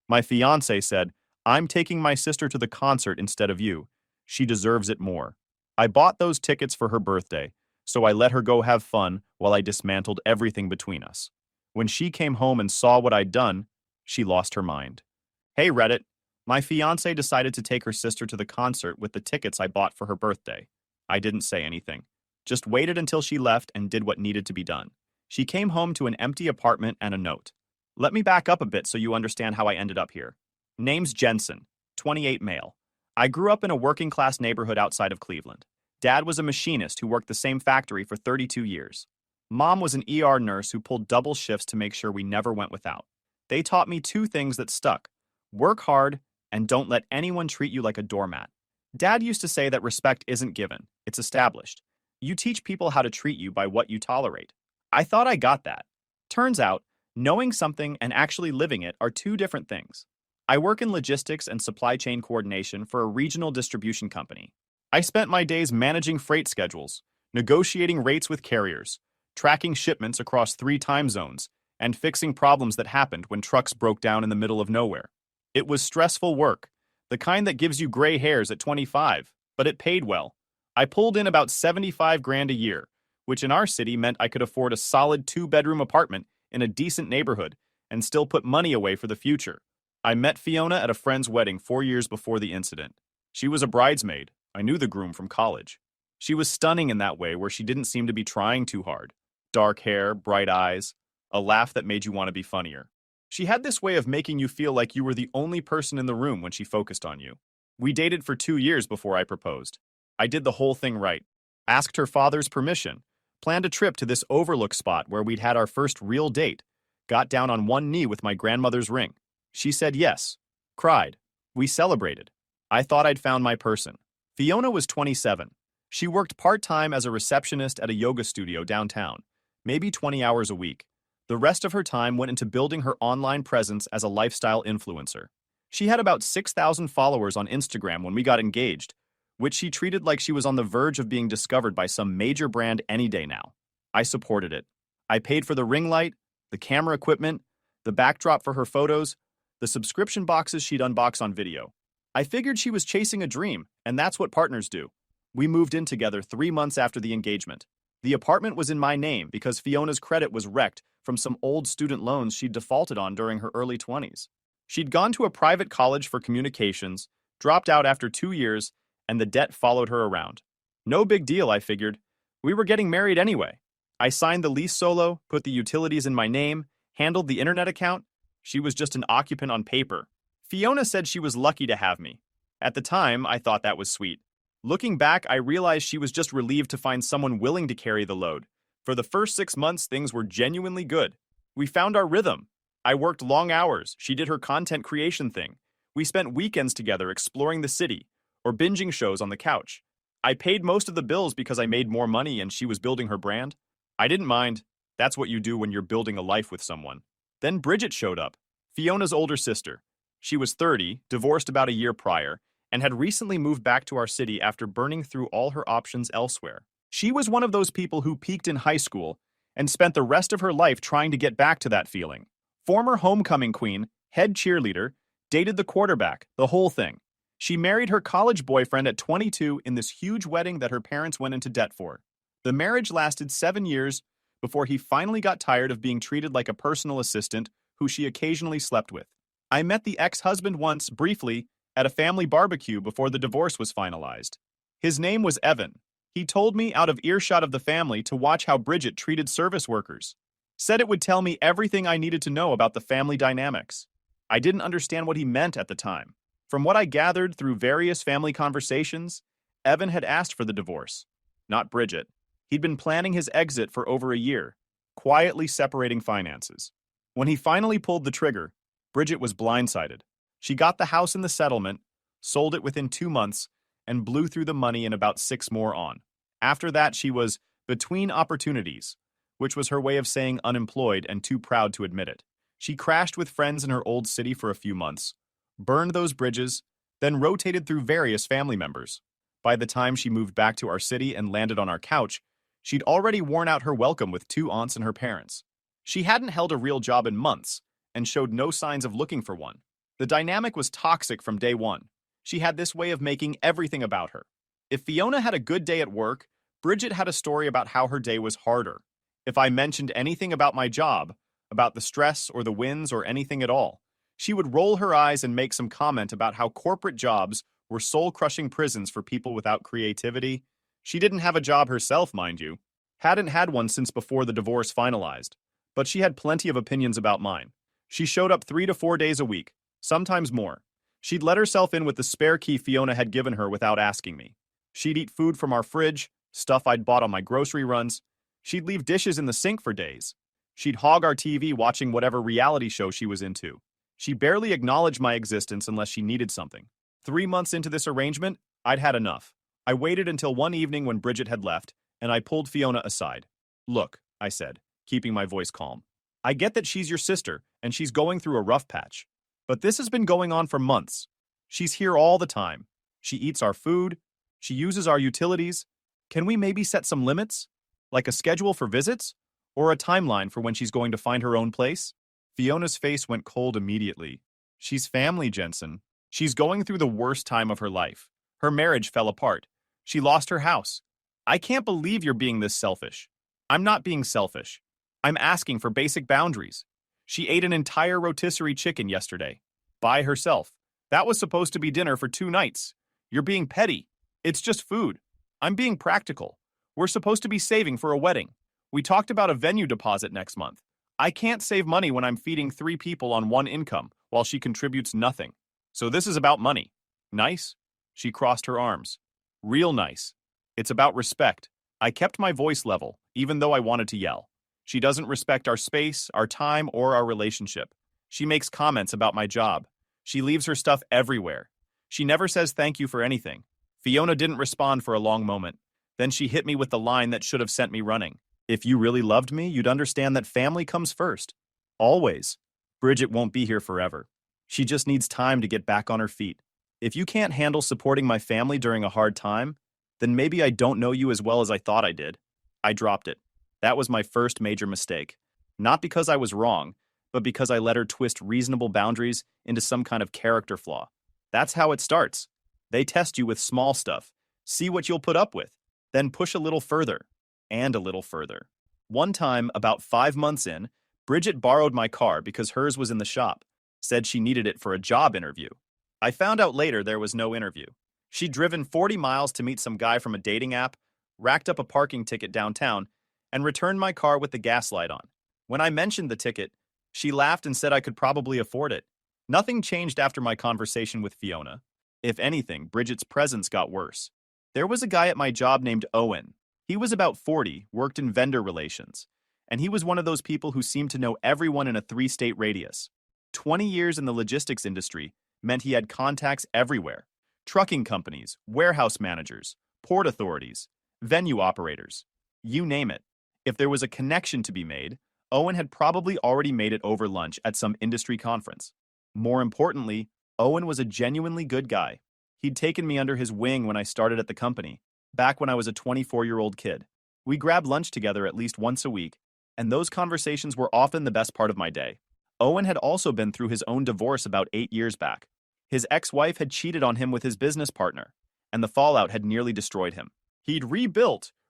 My fiance said, I'm taking my sister to the concert instead of you. She deserves it more. I bought those tickets for her birthday, so I let her go have fun while I dismantled everything between us. When she came home and saw what I'd done, she lost her mind. Hey Reddit, my fiance decided to take her sister to the concert with the tickets I bought for her birthday. I didn't say anything, just waited until she left and did what needed to be done. She came home to an empty apartment and a note. Let me back up a bit so you understand how I ended up here. Name's Jensen, 28 male. I grew up in a working class neighborhood outside of Cleveland. Dad was a machinist who worked the same factory for 32 years. Mom was an ER nurse who pulled double shifts to make sure we never went without. They taught me two things that stuck: work hard and don't let anyone treat you like a doormat. Dad used to say that respect isn't given, it's established. You teach people how to treat you by what you tolerate. I thought I got that. Turns out, knowing something and actually living it are two different things. I work in logistics and supply chain coordination for a regional distribution company. I spent my days managing freight schedules, negotiating rates with carriers, tracking shipments across 3 time zones, and fixing problems that happened when trucks broke down in the middle of nowhere. It was stressful work, the kind that gives you gray hairs at 25, but it paid well. I pulled in about 75 grand a year, which in our city meant I could afford a solid 2-bedroom apartment in a decent neighborhood and still put money away for the future. I met Fiona at a friend's wedding 4 years before the incident. She was a bridesmaid. I knew the groom from college. She was stunning in that way where she didn't seem to be trying too hard. Dark hair, bright eyes, a laugh that made you want to be funnier. She had this way of making you feel like you were the only person in the room when she focused on you. We dated for 2 years before I proposed. I did the whole thing right. Asked her father's permission, planned a trip to this overlook spot where we'd had our first real date, got down on one knee with my grandmother's ring. She said yes, cried. We celebrated. I thought I'd found my person. Fiona was 27. She worked part-time as a receptionist at a yoga studio downtown, maybe 20 hours a week. The rest of her time went into building her online presence as a lifestyle influencer. She had about 6,000 followers on Instagram when we got engaged, which she treated like she was on the verge of being discovered by some major brand any day now. I supported it. I paid for the ring light, the camera equipment, the backdrop for her photos, the subscription boxes she'd unbox on video. I figured she was chasing a dream, and that's what partners do. We moved in together 3 months after the engagement. The apartment was in my name because Fiona's credit was wrecked from some old student loans she'd defaulted on during her early 20s. She'd gone to a private college for communications, dropped out after 2 years, and the debt followed her around. No big deal, I figured. We were getting married anyway. I signed the lease solo, put the utilities in my name, handled the internet account. She was just an occupant on paper. Fiona said she was lucky to have me. At the time, I thought that was sweet. Looking back, I realized she was just relieved to find someone willing to carry the load. For the first 6 months, things were genuinely good. We found our rhythm. I worked long hours. She did her content creation thing. We spent weekends together exploring the city or binging shows on the couch. I paid most of the bills because I made more money and she was building her brand. I didn't mind. That's what you do when you're building a life with someone. Then Bridget showed up, Fiona's older sister. She was 30, divorced about a year prior, and had recently moved back to our city after burning through all her options elsewhere. She was one of those people who peaked in high school and spent the rest of her life trying to get back to that feeling. Former homecoming queen, head cheerleader, dated the quarterback, the whole thing. She married her college boyfriend at 22 in this huge wedding that her parents went into debt for. The marriage lasted 7 years before he finally got tired of being treated like a personal assistant who she occasionally slept with. I met the ex-husband once, briefly, at a family barbecue before the divorce was finalized. His name was Evan. He told me out of earshot of the family to watch how Bridget treated service workers. Said it would tell me everything I needed to know about the family dynamics. I didn't understand what he meant at the time. From what I gathered through various family conversations, Evan had asked for the divorce, not Bridget. He'd been planning his exit for over a year, quietly separating finances. When he finally pulled the trigger, Bridget was blindsided. She got the house in the settlement, sold it within 2 months, and blew through the money in about 6 more on. After that, she was between opportunities, which was her way of saying unemployed and too proud to admit it. She crashed with friends in her old city for a few months, burned those bridges, then rotated through various family members. By the time she moved back to our city and landed on our couch, she'd already worn out her welcome with 2 aunts and her parents. She hadn't held a real job in months and showed no signs of looking for one. The dynamic was toxic from day one. She had this way of making everything about her. If Fiona had a good day at work, Bridget had a story about how her day was harder. If I mentioned anything about my job, about the stress or the wins or anything at all, she would roll her eyes and make some comment about how corporate jobs were soul-crushing prisons for people without creativity. She didn't have a job herself, mind you. Hadn't had one since before the divorce finalized. But she had plenty of opinions about mine. She showed up 3 to 4 days a week, sometimes more. She'd let herself in with the spare key Fiona had given her without asking me. She'd eat food from our fridge, stuff I'd bought on my grocery runs. She'd leave dishes in the sink for days. She'd hog our TV watching whatever reality show she was into. She barely acknowledged my existence unless she needed something. 3 months into this arrangement, I'd had enough. I waited until one evening when Bridget had left, and I pulled Fiona aside. "Look," I said, keeping my voice calm. "I get that she's your sister, and she's going through a rough patch. But this has been going on for months. She's here all the time. She eats our food. She uses our utilities. Can we maybe set some limits? Like a schedule for visits? Or a timeline for when she's going to find her own place?" Fiona's face went cold immediately. "She's family, Jensen. She's going through the worst time of her life. Her marriage fell apart. She lost her house. I can't believe you're being this selfish." "I'm not being selfish. I'm asking for basic boundaries. She ate an entire rotisserie chicken yesterday. By herself. That was supposed to be dinner for 2 nights. You're being petty. It's just food. I'm being practical. We're supposed to be saving for a wedding. We talked about a venue deposit next month. I can't save money when I'm feeding 3 people on 1 income while she contributes nothing. So this is about money. Nice?" She crossed her arms. "Real nice. It's about respect." I kept my voice level, even though I wanted to yell. "She doesn't respect our space, our time, or our relationship. She makes comments about my job. She leaves her stuff everywhere. She never says thank you for anything." Fiona didn't respond for a long moment. Then she hit me with the line that should have sent me running. "If you really loved me, you'd understand that family comes first. Always. Bridget won't be here forever. She just needs time to get back on her feet. If you can't handle supporting my family during a hard time, then maybe I don't know you as well as I thought I did." I dropped it. That was my first major mistake. Not because I was wrong, but because I let her twist reasonable boundaries into some kind of character flaw. That's how it starts. They test you with small stuff, see what you'll put up with, then push a little further, and a little further. One time, about 5 months in, Bridget borrowed my car because hers was in the shop, said she needed it for a job interview. I found out later there was no interview. She'd driven 40 miles to meet some guy from a dating app, racked up a parking ticket downtown, and returned my car with the gas light on. When I mentioned the ticket, she laughed and said I could probably afford it. Nothing changed after my conversation with Fiona. If anything, Bridget's presence got worse. There was a guy at my job named Owen. He was about 40, worked in vendor relations, and he was one of those people who seemed to know everyone in a 3-state radius. 20 years in the logistics industry meant he had contacts everywhere. Trucking companies, warehouse managers, port authorities, venue operators. You name it. If there was a connection to be made, Owen had probably already made it over lunch at some industry conference. More importantly, Owen was a genuinely good guy. He'd taken me under his wing when I started at the company, back when I was a 24-year-old kid. We grabbed lunch together at least once a week, and those conversations were often the best part of my day. Owen had also been through his own divorce about 8 years back. His ex-wife had cheated on him with his business partner, and the fallout had nearly destroyed him. He'd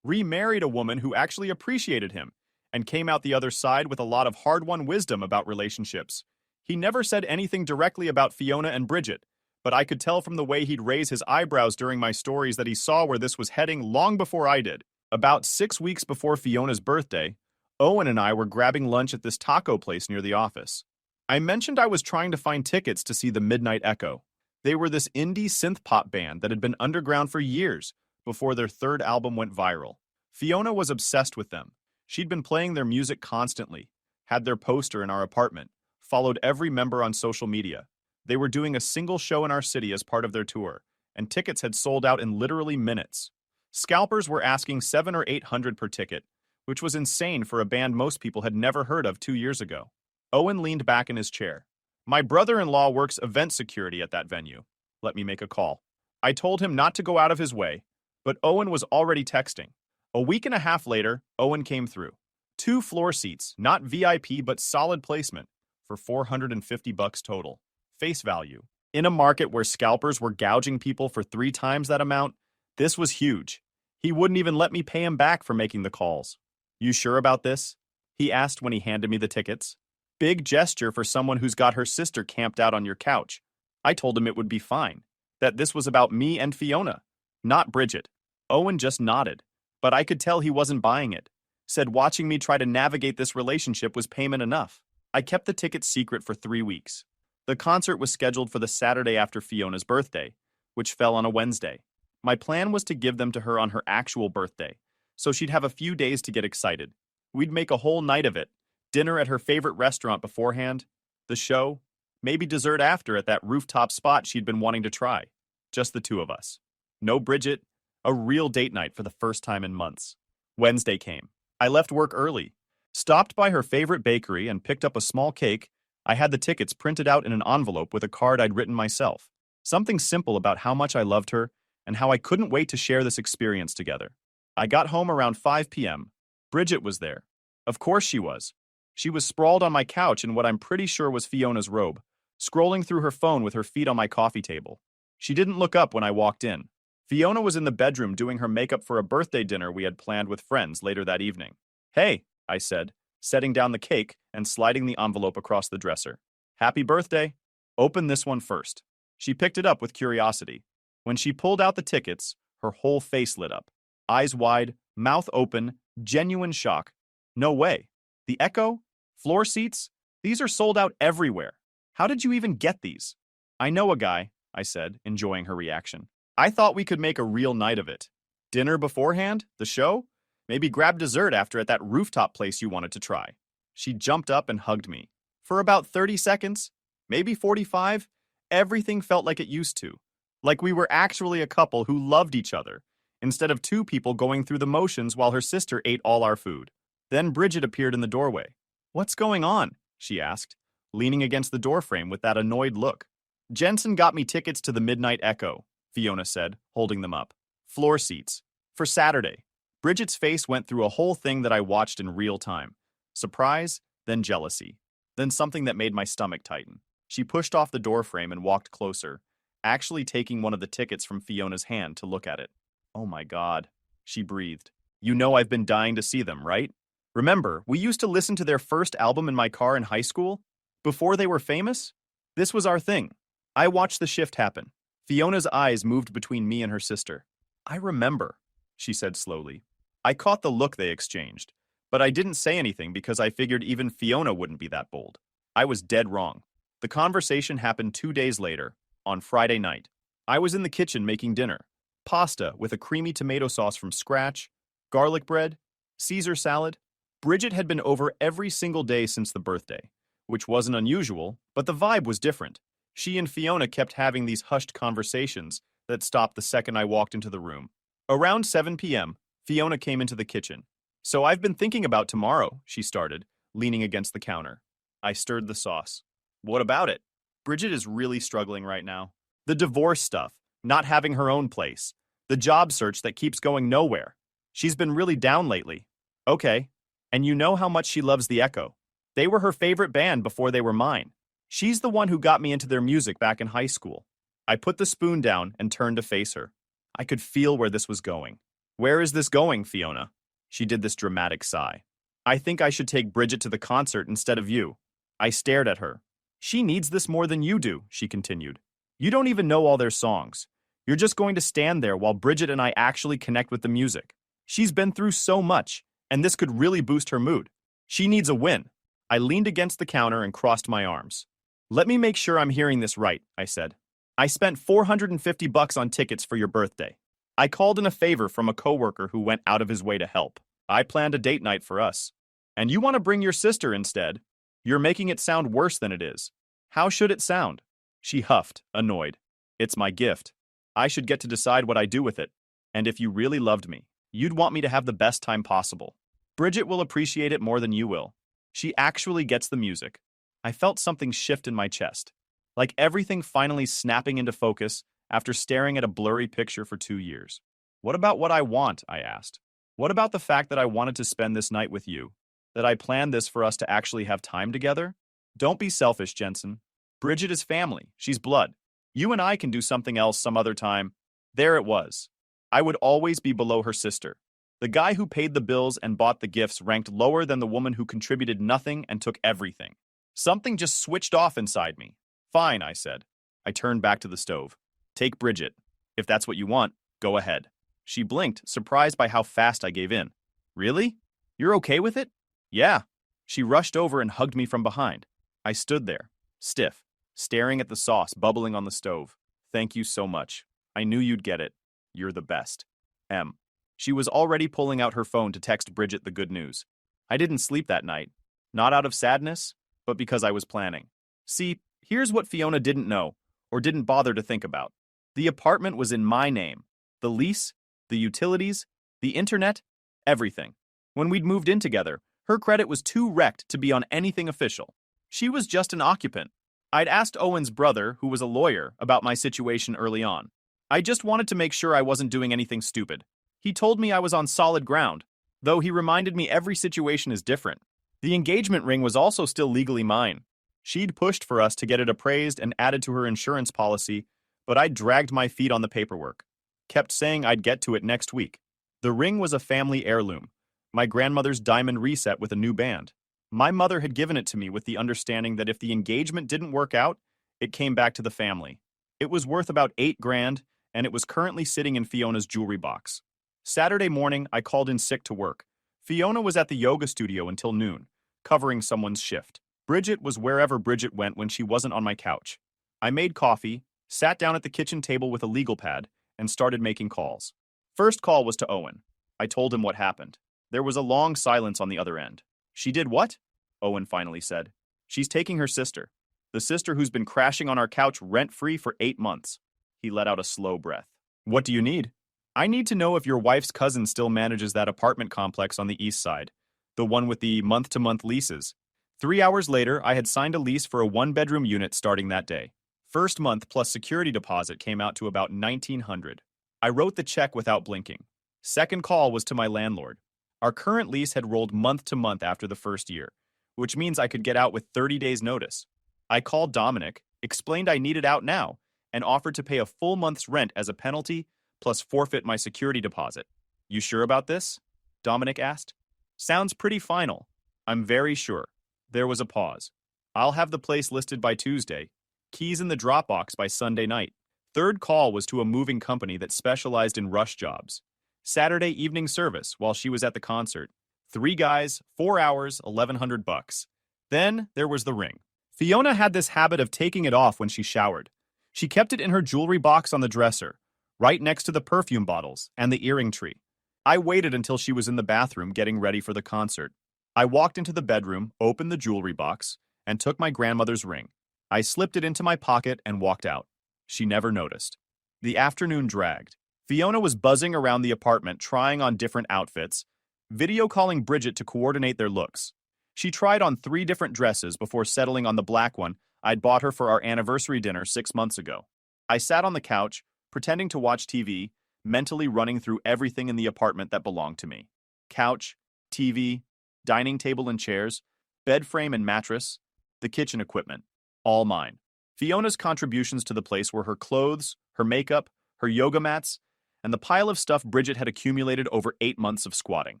remarried a woman who actually appreciated him, and came out the other side with a lot of hard-won wisdom about relationships. He never said anything directly about Fiona and Bridget, but I could tell from the way he'd raise his eyebrows during my stories that he saw where this was heading long before I did. About 6 weeks before Fiona's birthday, Owen and I were grabbing lunch at this taco place near the office. I mentioned I was trying to find tickets to see the Midnight Echo. They were this indie synth-pop band that had been underground for years before their 3rd album went viral. Fiona was obsessed with them. She'd been playing their music constantly, had their poster in our apartment, followed every member on social media. They were doing a single show in our city as part of their tour, and tickets had sold out in literally minutes. Scalpers were asking $700 or $800 per ticket, which was insane for a band most people had never heard of 2 years ago. Owen leaned back in his chair. "My brother-in-law works event security at that venue. Let me make a call." I told him not to go out of his way, but Owen was already texting. A week and a half later, Owen came through. 2 floor seats, not VIP but solid placement, for $450 total. Face value. In a market where scalpers were gouging people for 3 times that amount, this was huge. He wouldn't even let me pay him back for making the calls. You sure about this? He asked when he handed me the tickets. Big gesture for someone who's got her sister camped out on your couch. I told him it would be fine, that this was about me and Fiona, not Bridget. Owen just nodded, but I could tell he wasn't buying it. Said watching me try to navigate this relationship was payment enough. I kept the tickets secret for 3 weeks. The concert was scheduled for the Saturday after Fiona's birthday, which fell on a Wednesday. My plan was to give them to her on her actual birthday, so she'd have a few days to get excited. We'd make a whole night of it. Dinner at her favorite restaurant beforehand, the show, maybe dessert after at that rooftop spot she'd been wanting to try. Just the two of us. No Bridget, a real date night for the first time in months. Wednesday came. I left work early, stopped by her favorite bakery and picked up a small cake. I had the tickets printed out in an envelope with a card I'd written myself. Something simple about how much I loved her and how I couldn't wait to share this experience together. I got home around 5 p.m. Bridget was there. Of course she was. She was sprawled on my couch in what I'm pretty sure was Fiona's robe, scrolling through her phone with her feet on my coffee table. She didn't look up when I walked in. Fiona was in the bedroom doing her makeup for a birthday dinner we had planned with friends later that evening. Hey, I said, setting down the cake and sliding the envelope across the dresser. Happy birthday. Open this one first. She picked it up with curiosity. When she pulled out the tickets, her whole face lit up. Eyes wide, mouth open, genuine shock. No way. The Echo? Floor seats? These are sold out everywhere. How did you even get these? I know a guy, I said, enjoying her reaction. I thought we could make a real night of it. Dinner beforehand? The show? Maybe grab dessert after at that rooftop place you wanted to try. She jumped up and hugged me. For about 30 seconds, maybe 45, everything felt like it used to. Like we were actually a couple who loved each other, instead of two people going through the motions while her sister ate all our food. Then Bridget appeared in the doorway. What's going on? She asked, leaning against the doorframe with that annoyed look. Jensen got me tickets to the Midnight Echo, Fiona said, holding them up. Floor seats. For Saturday. Bridget's face went through a whole thing that I watched in real time. Surprise, then jealousy, then something that made my stomach tighten. She pushed off the doorframe and walked closer, actually taking one of the tickets from Fiona's hand to look at it. Oh my God, she breathed. You know I've been dying to see them, right? Remember, we used to listen to their first album in my car in high school? Before they were famous? This was our thing. I watched the shift happen. Fiona's eyes moved between me and her sister. I remember, she said slowly. I caught the look they exchanged, but I didn't say anything because I figured even Fiona wouldn't be that bold. I was dead wrong. The conversation happened 2 days later, on Friday night. I was in the kitchen making dinner. Pasta with a creamy tomato sauce from scratch, garlic bread, Caesar salad. Bridget had been over every single day since the birthday, which wasn't unusual, but the vibe was different. She and Fiona kept having these hushed conversations that stopped the second I walked into the room. Around 7 p.m., Fiona came into the kitchen. So I've been thinking about tomorrow, she started, leaning against the counter. I stirred the sauce. What about it? Bridget is really struggling right now. The divorce stuff, not having her own place, the job search that keeps going nowhere. She's been really down lately. Okay. And you know how much she loves the Echo. They were her favorite band before they were mine. She's the one who got me into their music back in high school. I put the spoon down and turned to face her. I could feel where this was going. Where is this going, Fiona? She did this dramatic sigh. I think I should take Bridget to the concert instead of you. I stared at her. She needs this more than you do, she continued. You don't even know all their songs. You're just going to stand there while Bridget and I actually connect with the music. She's been through so much, and this could really boost her mood. She needs a win. I leaned against the counter and crossed my arms. Let me make sure I'm hearing this right, I said. I spent $450 on tickets for your birthday. I called in a favor from a coworker who went out of his way to help. I planned a date night for us. And you want to bring your sister instead? You're making it sound worse than it is. How should it sound? She huffed, annoyed. It's my gift. I should get to decide what I do with it. And if you really loved me, you'd want me to have the best time possible. Bridget will appreciate it more than you will. She actually gets the music. I felt something shift in my chest, like everything finally snapping into focus after staring at a blurry picture for 2 years. What about what I want? I asked. What about the fact that I wanted to spend this night with you? That I planned this for us to actually have time together? Don't be selfish, Jensen. Bridget is family. She's blood. You and I can do something else some other time. There it was. I would always be below her sister. The guy who paid the bills and bought the gifts ranked lower than the woman who contributed nothing and took everything. Something just switched off inside me. Fine, I said. I turned back to the stove. Take Bridget. If that's what you want, go ahead. She blinked, surprised by how fast I gave in. Really? You're okay with it? Yeah. She rushed over and hugged me from behind. I stood there, stiff, staring at the sauce bubbling on the stove. Thank you so much. I knew you'd get it. You're the best. M. She was already pulling out her phone to text Bridget the good news. I didn't sleep that night. Not out of sadness, but because I was planning. See, here's what Fiona didn't know, or didn't bother to think about. The apartment was in my name. The lease, the utilities, the internet, everything. When we'd moved in together, her credit was too wrecked to be on anything official. She was just an occupant. I'd asked Owen's brother, who was a lawyer, about my situation early on. I just wanted to make sure I wasn't doing anything stupid. He told me I was on solid ground, though he reminded me every situation is different. The engagement ring was also still legally mine. She'd pushed for us to get it appraised and added to her insurance policy, but I dragged my feet on the paperwork. Kept saying I'd get to it next week. The ring was a family heirloom, my grandmother's diamond reset with a new band. My mother had given it to me with the understanding that if the engagement didn't work out, it came back to the family. It was worth about $8,000, and it was currently sitting in Fiona's jewelry box. Saturday morning, I called in sick to work. Fiona was at the yoga studio until noon, covering someone's shift. Bridget was wherever Bridget went when she wasn't on my couch. I made coffee, sat down at the kitchen table with a legal pad, and started making calls. First call was to Owen. I told him what happened. There was a long silence on the other end. She did what? Owen finally said. She's taking her sister. The sister who's been crashing on our couch rent-free for 8 months. He let out a slow breath. What do you need? I need to know if your wife's cousin still manages that apartment complex on the east side, the one with the month-to-month leases. 3 hours later, I had signed a lease for a one-bedroom unit starting that day. First month plus security deposit came out to about $1,900. I wrote the check without blinking. Second call was to my landlord. Our current lease had rolled month to month after the first year, which means I could get out with 30 days' notice. I called Dominic, explained I needed out now, and offered to pay a full month's rent as a penalty, plus forfeit my security deposit. You sure about this? Dominic asked. Sounds pretty final. I'm very sure. There was a pause. I'll have the place listed by Tuesday. Keys in the Dropbox by Sunday night. Third call was to a moving company that specialized in rush jobs. Saturday evening service while she was at the concert. 3 guys, 4 hours, $1,100. Then there was the ring. Fiona had this habit of taking it off when she showered. She kept it in her jewelry box on the dresser, right next to the perfume bottles and the earring tree. I waited until she was in the bathroom getting ready for the concert. I walked into the bedroom, opened the jewelry box, and took my grandmother's ring. I slipped it into my pocket and walked out. She never noticed. The afternoon dragged. Fiona was buzzing around the apartment trying on different outfits, video calling Bridget to coordinate their looks. She tried on 3 different dresses before settling on the black one I'd bought her for our anniversary dinner 6 months ago. I sat on the couch, pretending to watch TV, mentally running through everything in the apartment that belonged to me. Couch, TV, dining table and chairs, bed frame and mattress, the kitchen equipment, all mine. Fiona's contributions to the place were her clothes, her makeup, her yoga mats, and the pile of stuff Bridget had accumulated over 8 months of squatting.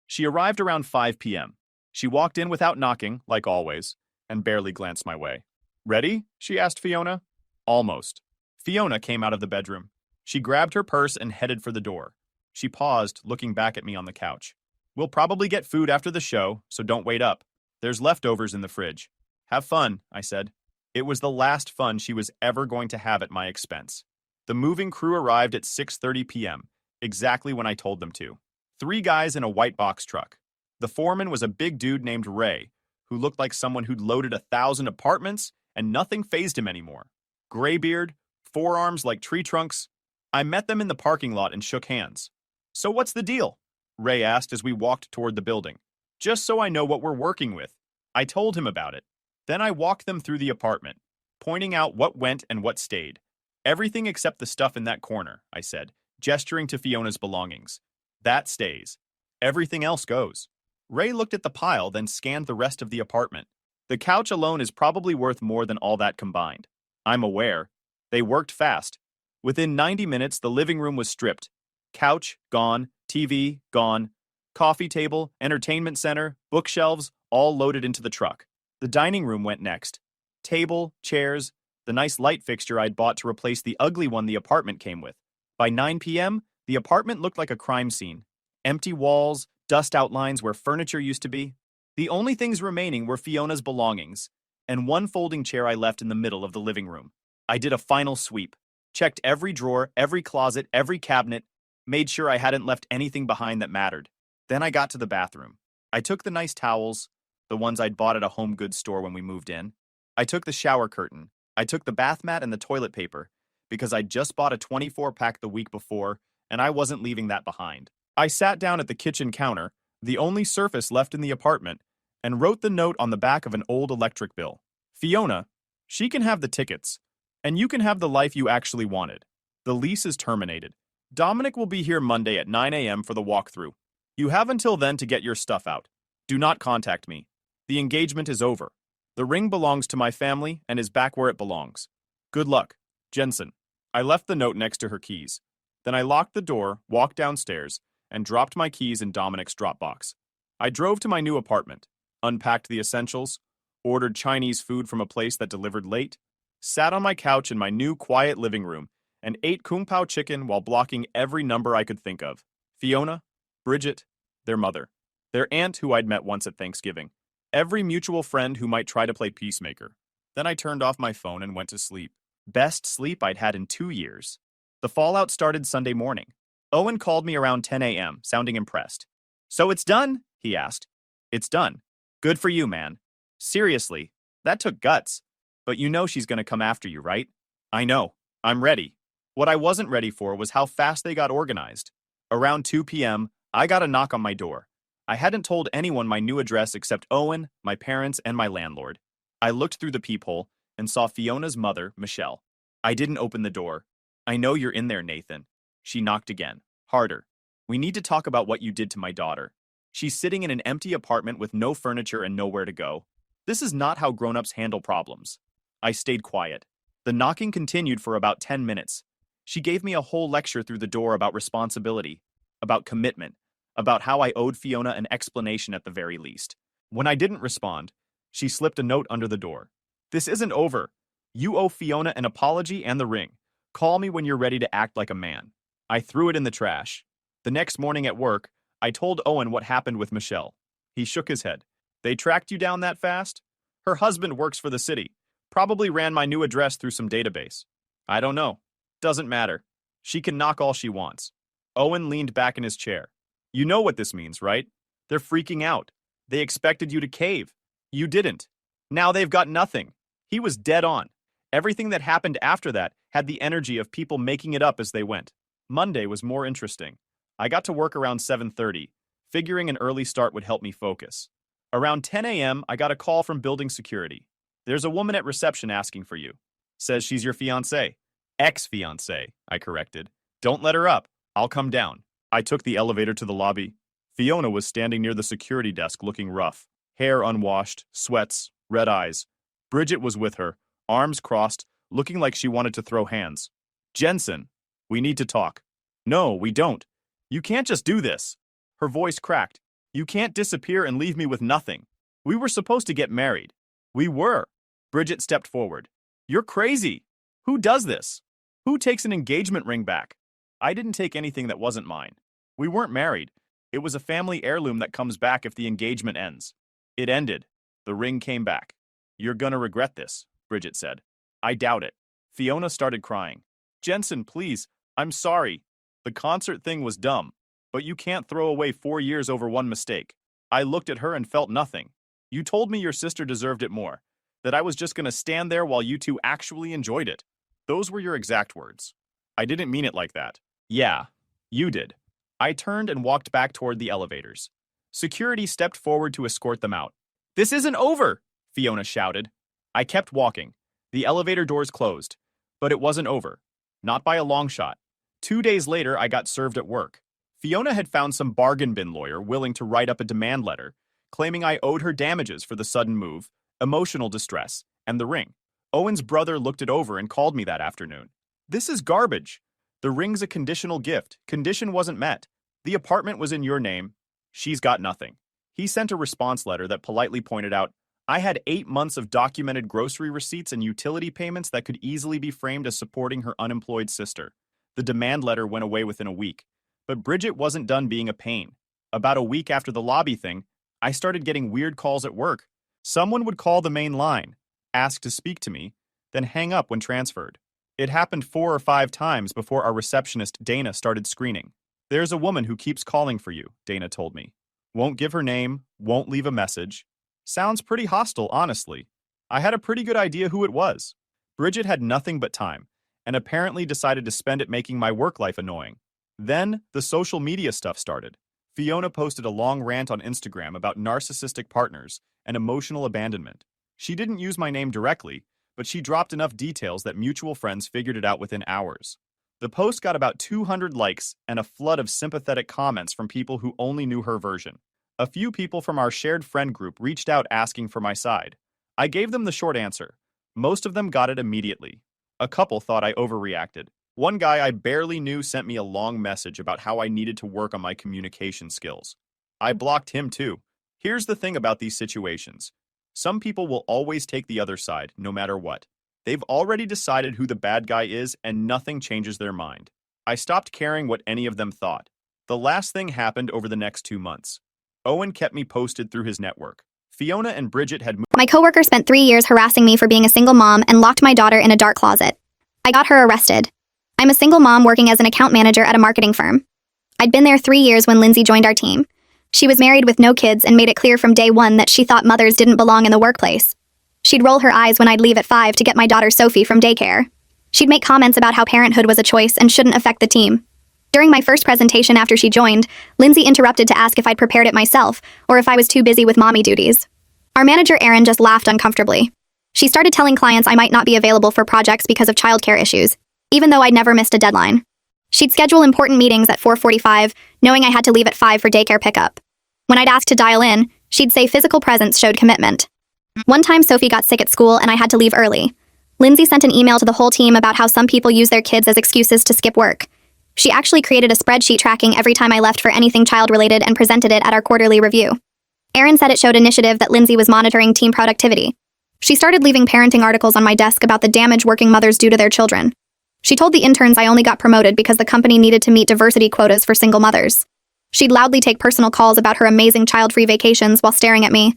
She arrived around 5 p.m. She walked in without knocking, like always, and barely glanced my way. Ready? She asked Fiona. Almost. Fiona came out of the bedroom. She grabbed her purse and headed for the door. She paused, looking back at me on the couch. We'll probably get food after the show, so don't wait up. There's leftovers in the fridge. Have fun, I said. It was the last fun she was ever going to have at my expense. The moving crew arrived at 6:30 p.m., exactly when I told them to. 3 guys in a white box truck. The foreman was a big dude named Ray, who looked like someone who'd loaded 1,000 apartments and nothing fazed him anymore. Gray beard, forearms like tree trunks. I met them in the parking lot and shook hands. So what's the deal? Ray asked as we walked toward the building. Just so I know what we're working with. I told him about it. Then I walked them through the apartment, pointing out what went and what stayed. Everything except the stuff in that corner, I said, gesturing to Fiona's belongings. That stays. Everything else goes. Ray looked at the pile, then scanned the rest of the apartment. The couch alone is probably worth more than all that combined. I'm aware. They worked fast. Within 90 minutes, the living room was stripped. Couch, gone. TV, gone. Coffee table, entertainment center, bookshelves, all loaded into the truck. The dining room went next. Table, chairs, the nice light fixture I'd bought to replace the ugly one the apartment came with. By 9 p.m., the apartment looked like a crime scene. Empty walls, dust outlines where furniture used to be. The only things remaining were Fiona's belongings, and one folding chair I left in the middle of the living room. I did a final sweep, checked every drawer, every closet, every cabinet, made sure I hadn't left anything behind that mattered. Then I got to the bathroom. I took the nice towels, the ones I'd bought at a home goods store when we moved in. I took the shower curtain. I took the bath mat and the toilet paper, because I'd just bought a 24-pack the week before, and I wasn't leaving that behind. I sat down at the kitchen counter, the only surface left in the apartment, and wrote the note on the back of an old electric bill. Fiona, she can have the tickets, and you can have the life you actually wanted. The lease is terminated. Dominic will be here Monday at 9 a.m. for the walkthrough. You have until then to get your stuff out. Do not contact me. The engagement is over. The ring belongs to my family and is back where it belongs. Good luck, Jensen. I left the note next to her keys. Then I locked the door, walked downstairs, and dropped my keys in Dominic's Dropbox. I drove to my new apartment, unpacked the essentials, ordered Chinese food from a place that delivered late, sat on my couch in my new quiet living room, and ate Kung Pao chicken while blocking every number I could think of. Fiona, Bridget, their mother, their aunt who I'd met once at Thanksgiving, every mutual friend who might try to play peacemaker. Then I turned off my phone and went to sleep. Best sleep I'd had in 2 years. The fallout started Sunday morning. Owen called me around 10 a.m., sounding impressed. So it's done? He asked. It's done. Good for you, man. Seriously, that took guts. But you know she's gonna come after you, right? I know. I'm ready. What I wasn't ready for was how fast they got organized. Around 2 p.m., I got a knock on my door. I hadn't told anyone my new address except Owen, my parents, and my landlord. I looked through the peephole and saw Fiona's mother, Michelle. I didn't open the door. I know you're in there, Nathan. She knocked again, harder. We need to talk about what you did to my daughter. She's sitting in an empty apartment with no furniture and nowhere to go. This is not how grown-ups handle problems. I stayed quiet. The knocking continued for about 10 minutes. She gave me a whole lecture through the door about responsibility, about commitment, about how I owed Fiona an explanation at the very least. When I didn't respond, she slipped a note under the door. This isn't over. You owe Fiona an apology and the ring. Call me when you're ready to act like a man. I threw it in the trash. The next morning at work, I told Owen what happened with Michelle. He shook his head. They tracked you down that fast? Her husband works for the city. Probably ran my new address through some database. I don't know. Doesn't matter. She can knock all she wants. Owen leaned back in his chair. You know what this means, right? They're freaking out. They expected you to cave. You didn't. Now they've got nothing. He was dead on. Everything that happened after that had the energy of people making it up as they went. Monday was more interesting. I got to work around 7:30, figuring an early start would help me focus. Around 10 a.m., I got a call from building security. There's a woman at reception asking for you. Says she's your fiancé. Ex-fiancé, I corrected. Don't let her up. I'll come down. I took the elevator to the lobby. Fiona was standing near the security desk looking rough. Hair unwashed, sweats, red eyes. Bridget was with her, arms crossed, looking like she wanted to throw hands. Jensen, we need to talk. No, we don't. You can't just do this. Her voice cracked. You can't disappear and leave me with nothing. We were supposed to get married. We were. Bridget stepped forward. You're crazy. Who does this? Who takes an engagement ring back? I didn't take anything that wasn't mine. We weren't married. It was a family heirloom that comes back if the engagement ends. It ended. The ring came back. You're gonna regret this, Bridget said. I doubt it. Fiona started crying. Jensen, please, I'm sorry. The concert thing was dumb, but you can't throw away 4 years over one mistake. I looked at her and felt nothing. You told me your sister deserved it more, that I was just gonna stand there while you two actually enjoyed it. Those were your exact words. I didn't mean it like that. Yeah, you did. I turned and walked back toward the elevators. Security stepped forward to escort them out. This isn't over, Fiona shouted. I kept walking. The elevator doors closed. But it wasn't over. Not by a long shot. 2 days later, I got served at work. Fiona had found some bargain bin lawyer willing to write up a demand letter, claiming I owed her damages for the sudden move, emotional distress, and the ring. Owen's brother looked it over and called me that afternoon. This is garbage. The ring's a conditional gift. Condition wasn't met. The apartment was in your name. She's got nothing. He sent a response letter that politely pointed out, I had 8 months of documented grocery receipts and utility payments that could easily be framed as supporting her unemployed sister. The demand letter went away within a week. But Bridget wasn't done being a pain. About a week after the lobby thing, I started getting weird calls at work. Someone would call the main line, ask to speak to me, then hang up when transferred. It happened 4 or 5 times before our receptionist, Dana, started screening. There's a woman who keeps calling for you, Dana told me. Won't give her name, won't leave a message. Sounds pretty hostile, honestly. I had a pretty good idea who it was. Bridget had nothing but time, and apparently decided to spend it making my work life annoying. Then, the social media stuff started. Fiona posted a long rant on Instagram about narcissistic partners and emotional abandonment. She didn't use my name directly, but she dropped enough details that mutual friends figured it out within hours. The post got about 200 likes and a flood of sympathetic comments from people who only knew her version. A few people from our shared friend group reached out asking for my side. I gave them the short answer. Most of them got it immediately. A couple thought I overreacted. One guy I barely knew sent me a long message about how I needed to work on my communication skills. I blocked him too. Here's the thing about these situations. Some people will always take the other side, no matter what. They've already decided who the bad guy is and nothing changes their mind. I stopped caring what any of them thought. The last thing happened over the next 2 months. Owen kept me posted through his network. Fiona and Bridget had moved. My coworker spent 3 years harassing me for being a single mom and locked my daughter in a dark closet. I got her arrested. I'm a single mom working as an account manager at a marketing firm. I'd been there 3 years when Lindsay joined our team. She was married with no kids and made it clear from day one that she thought mothers didn't belong in the workplace. She'd roll her eyes when I'd leave at 5 to get my daughter Sophie from daycare. She'd make comments about how parenthood was a choice and shouldn't affect the team. During my first presentation after she joined, Lindsay interrupted to ask if I'd prepared it myself or if I was too busy with mommy duties. Our manager Erin just laughed uncomfortably. She started telling clients I might not be available for projects because of childcare issues, even though I'd never missed a deadline. She'd schedule important meetings at 4:45, knowing I had to leave at 5 for daycare pickup. When I'd ask to dial in, she'd say physical presence showed commitment. One time Sophie got sick at school and I had to leave early. Lindsay sent an email to the whole team about how some people use their kids as excuses to skip work. She actually created a spreadsheet tracking every time I left for anything child-related and presented it at our quarterly review. Erin said it showed initiative that Lindsay was monitoring team productivity. She started leaving parenting articles on my desk about the damage working mothers do to their children. She told the interns I only got promoted because the company needed to meet diversity quotas for single mothers. She'd loudly take personal calls about her amazing child-free vacations while staring at me.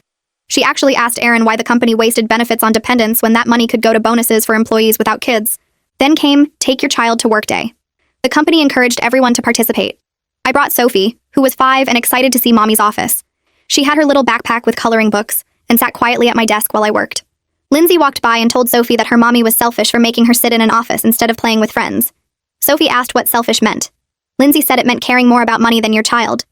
She actually asked Erin why the company wasted benefits on dependents when that money could go to bonuses for employees without kids. Then came Take Your Child to Work Day. The company encouraged everyone to participate. I brought Sophie, who was 5 and excited to see mommy's office. She had her little backpack with coloring books and sat quietly at my desk while I worked. Lindsay walked by and told Sophie that her mommy was selfish for making her sit in an office instead of playing with friends. Sophie asked what selfish meant. Lindsay said it meant caring more about money than your child.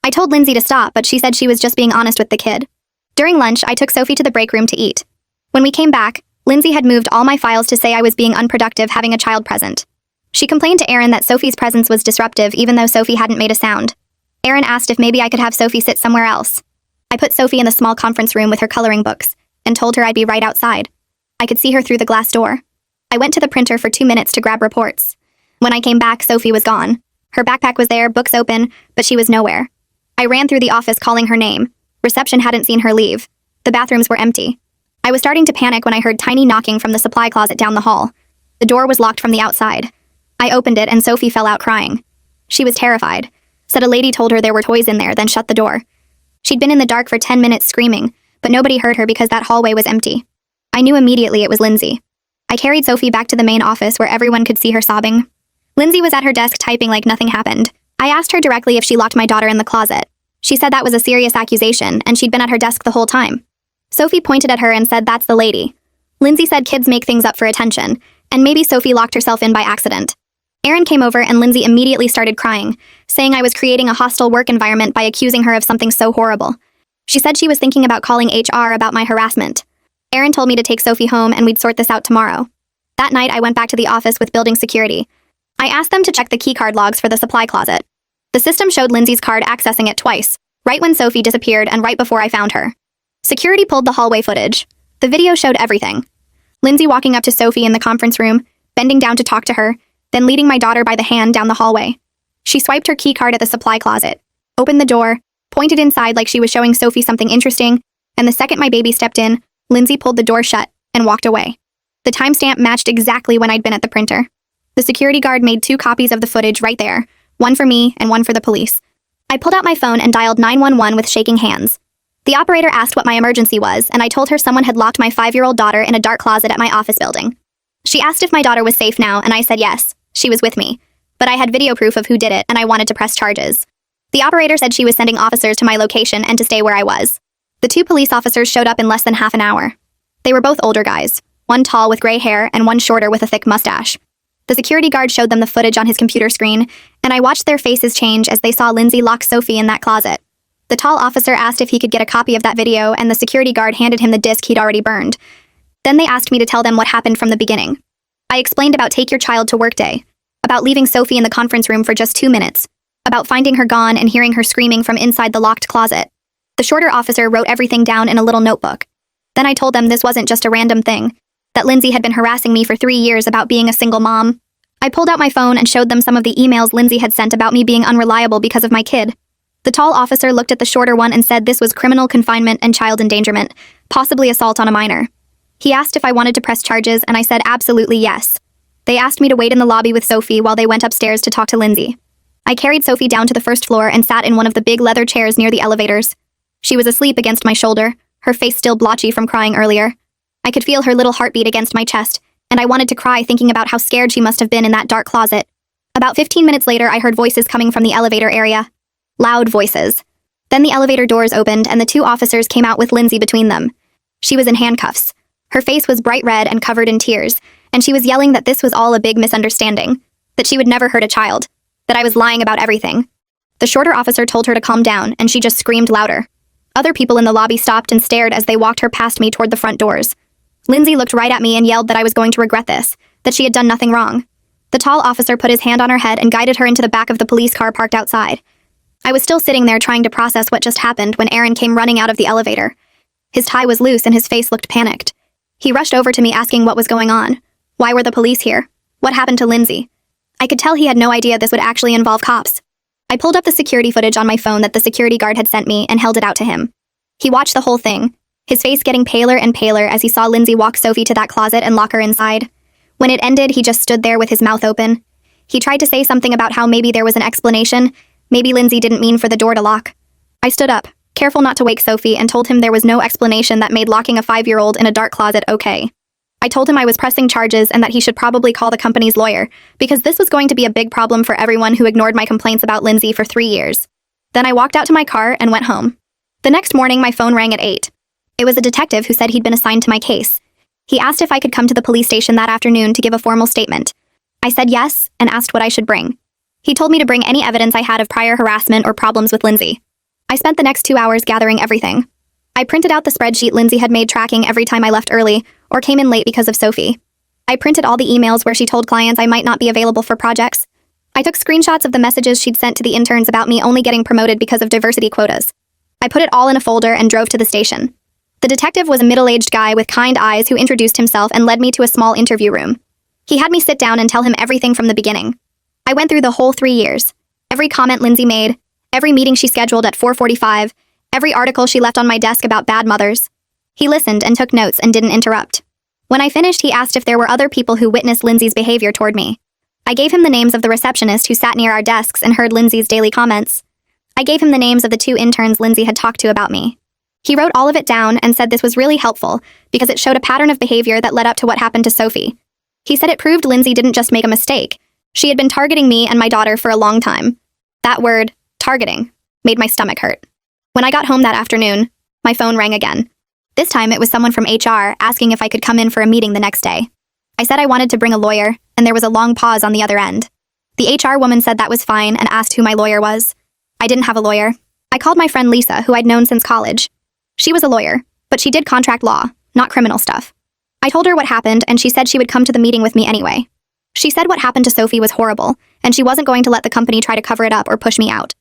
I told Lindsay to stop, but she said she was just being honest with the kid. During lunch, I took Sophie to the break room to eat. When we came back, Lindsay had moved all my files to say I was being unproductive having a child present. She complained to Erin that Sophie's presence was disruptive even though Sophie hadn't made a sound. Erin asked if maybe I could have Sophie sit somewhere else. I put Sophie in the small conference room with her coloring books and told her I'd be right outside. I could see her through the glass door. I went to the printer for 2 minutes to grab reports. When I came back, Sophie was gone. Her backpack was there, books open, but she was nowhere. I ran through the office calling her name. Reception hadn't seen her leave. The bathrooms were empty. I was starting to panic when I heard tiny knocking from the supply closet down the hall. The door was locked from the outside. I opened it and Sophie fell out crying. She was terrified. Said a lady told her there were toys in there, then shut the door. She'd been in the dark for 10 minutes screaming, but nobody heard her because that hallway was empty. I knew immediately it was Lindsay. I carried Sophie back to the main office where everyone could see her sobbing. Lindsay was at her desk typing like nothing happened. I asked her directly if she locked my daughter in the closet. She said that was a serious accusation, and she'd been at her desk the whole time. Sophie pointed at her and said that's the lady. Lindsay said kids make things up for attention, and maybe Sophie locked herself in by accident. Erin came over and Lindsay immediately started crying, saying I was creating a hostile work environment by accusing her of something so horrible. She said she was thinking about calling HR about my harassment. Erin told me to take Sophie home and we'd sort this out tomorrow. That night, I went back to the office with building security. I asked them to check the keycard logs for the supply closet. The system showed Lindsay's card accessing it twice, right when Sophie disappeared and right before I found her. Security pulled the hallway footage. The The video showed everything. Lindsay walking up to Sophie in the conference room, bending down to talk to her, then leading my daughter by the hand down the hallway. She swiped her key card at the supply closet, opened the door, pointed inside like she was showing Sophie something interesting, and the second my baby stepped in, Lindsay pulled the door shut and walked away. The timestamp matched exactly when I'd been at the printer. The security guard made 2 copies of the footage right there, one for me and one for the police. I pulled out my phone and dialed 911 with shaking hands. The operator asked what my emergency was, and I told her someone had locked my 5-year-old daughter in a dark closet at my office building. She asked if my daughter was safe now, and I said yes, she was with me. But I had video proof of who did it, and I wanted to press charges. The operator said she was sending officers to my location and to stay where I was. The 2 police officers showed up in less than half an hour. They were both older guys, one tall with gray hair and one shorter with a thick mustache. The security guard showed them the footage on his computer screen, and I watched their faces change as they saw Lindsay lock Sophie in that closet. The tall officer asked if he could get a copy of that video, and the security guard handed him the disc he'd already burned. Then they asked me to tell them what happened from the beginning. I explained about take your child to work day, about leaving Sophie in the conference room for just 2 minutes, about finding her gone and hearing her screaming from inside the locked closet. The shorter officer wrote everything down in a little notebook. Then I told them this wasn't just a random thing, that Lindsay had been harassing me for 3 years about being a single mom. I pulled out my phone and showed them some of the emails Lindsay had sent about me being unreliable because of my kid. The tall officer looked at the shorter one and said this was criminal confinement and child endangerment, possibly assault on a minor. He asked if I wanted to press charges, and I said absolutely yes. They asked me to wait in the lobby with Sophie while they went upstairs to talk to Lindsay. I carried Sophie down to the first floor and sat in one of the big leather chairs near the elevators. She was asleep against my shoulder, her face still blotchy from crying earlier. I could feel her little heartbeat against my chest, and I wanted to cry thinking about how scared she must have been in that dark closet. About 15 minutes later, I heard voices coming from the elevator area. Loud voices. Then the elevator doors opened and the 2 officers came out with Lindsay between them. She was in handcuffs. Her face was bright red and covered in tears, and she was yelling that this was all a big misunderstanding, that she would never hurt a child, that I was lying about everything. The shorter officer told her to calm down, and she just screamed louder. Other people in the lobby stopped and stared as they walked her past me toward the front doors. Lindsay looked right at me and yelled that I was going to regret this, that she had done nothing wrong. The tall officer put his hand on her head and guided her into the back of the police car parked outside. I was still sitting there trying to process what just happened when Aaron came running out of the elevator. His tie was loose and his face looked panicked. He rushed over to me asking what was going on. Why were the police here? What happened to Lindsay? I could tell he had no idea this would actually involve cops. I pulled up the security footage on my phone that the security guard had sent me and held it out to him. He watched the whole thing, his face getting paler and paler as he saw Lindsay walk Sophie to that closet and lock her inside. When it ended, he just stood there with his mouth open. He tried to say something about how maybe there was an explanation. Maybe Lindsay didn't mean for the door to lock. I stood up, careful not to wake Sophie, and told him there was no explanation that made locking a 5-year-old in a dark closet okay. I told him I was pressing charges and that he should probably call the company's lawyer, because this was going to be a big problem for everyone who ignored my complaints about Lindsay for 3 years. Then I walked out to my car and went home. The next morning, my phone rang at 8. It was a detective who said he'd been assigned to my case. He asked if I could come to the police station that afternoon to give a formal statement. I said yes and asked what I should bring. He told me to bring any evidence I had of prior harassment or problems with Lindsay. I spent the next 2 hours gathering everything. I printed out the spreadsheet Lindsay had made tracking every time I left early or came in late because of Sophie. I printed all the emails where she told clients I might not be available for projects. I took screenshots of the messages she'd sent to the interns about me only getting promoted because of diversity quotas. I put it all in a folder and drove to the station. The detective was a middle-aged guy with kind eyes who introduced himself and led me to a small interview room. He had me sit down and tell him everything from the beginning. I went through the whole 3 years. Every comment Lindsay made, every meeting she scheduled at 4:45, every article she left on my desk about bad mothers. He listened and took notes and didn't interrupt. When I finished, he asked if there were other people who witnessed Lindsay's behavior toward me. I gave him the names of the receptionist who sat near our desks and heard Lindsay's daily comments. I gave him the names of the 2 interns Lindsay had talked to about me. He wrote all of it down and said this was really helpful because it showed a pattern of behavior that led up to what happened to Sophie. He said it proved Lindsay didn't just make a mistake. She had been targeting me and my daughter for a long time. That word, targeting, made my stomach hurt. When I got home that afternoon, my phone rang again. This time it was someone from HR asking if I could come in for a meeting the next day. I said I wanted to bring a lawyer, and there was a long pause on the other end. The HR woman said that was fine and asked who my lawyer was. I didn't have a lawyer. I called my friend Lisa, who I'd known since college. She was a lawyer, but she did contract law, not criminal stuff. I told her what happened, and she said she would come to the meeting with me anyway. She said what happened to Sophie was horrible, and she wasn't going to let the company try to cover it up or push me out.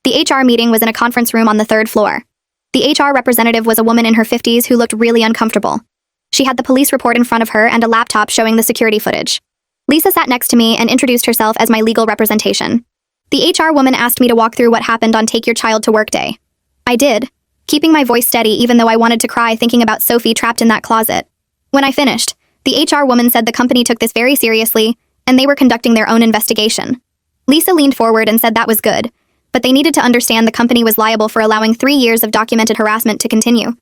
The HR meeting was in a conference room on the 3rd floor. The HR representative was a woman in her 50s who looked really uncomfortable. She had the police report in front of her and a laptop showing the security footage. Lisa sat next to me and introduced herself as my legal representation. The HR woman asked me to walk through what happened on Take Your Child to Work Day. I did, keeping my voice steady even though I wanted to cry thinking about Sophie trapped in that closet. When I finished, the HR woman said the company took this very seriously and they were conducting their own investigation. Lisa leaned forward and said that was good, but they needed to understand the company was liable for allowing 3 years of documented harassment to continue.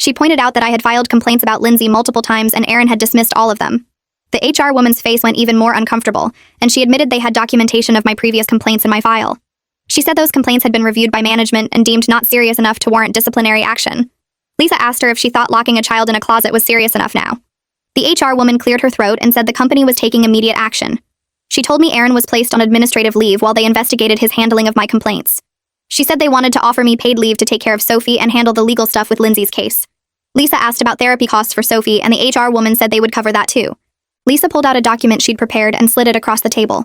She pointed out that I had filed complaints about Lindsay multiple times and Aaron had dismissed all of them. The HR woman's face went even more uncomfortable, and she admitted they had documentation of my previous complaints in my file. She said those complaints had been reviewed by management and deemed not serious enough to warrant disciplinary action. Lisa asked her if she thought locking a child in a closet was serious enough now. The HR woman cleared her throat and said the company was taking immediate action. She told me Aaron was placed on administrative leave while they investigated his handling of my complaints. She said they wanted to offer me paid leave to take care of Sophie and handle the legal stuff with Lindsay's case. Lisa asked about therapy costs for Sophie, and the HR woman said they would cover that too. Lisa pulled out a document she'd prepared and slid it across the table.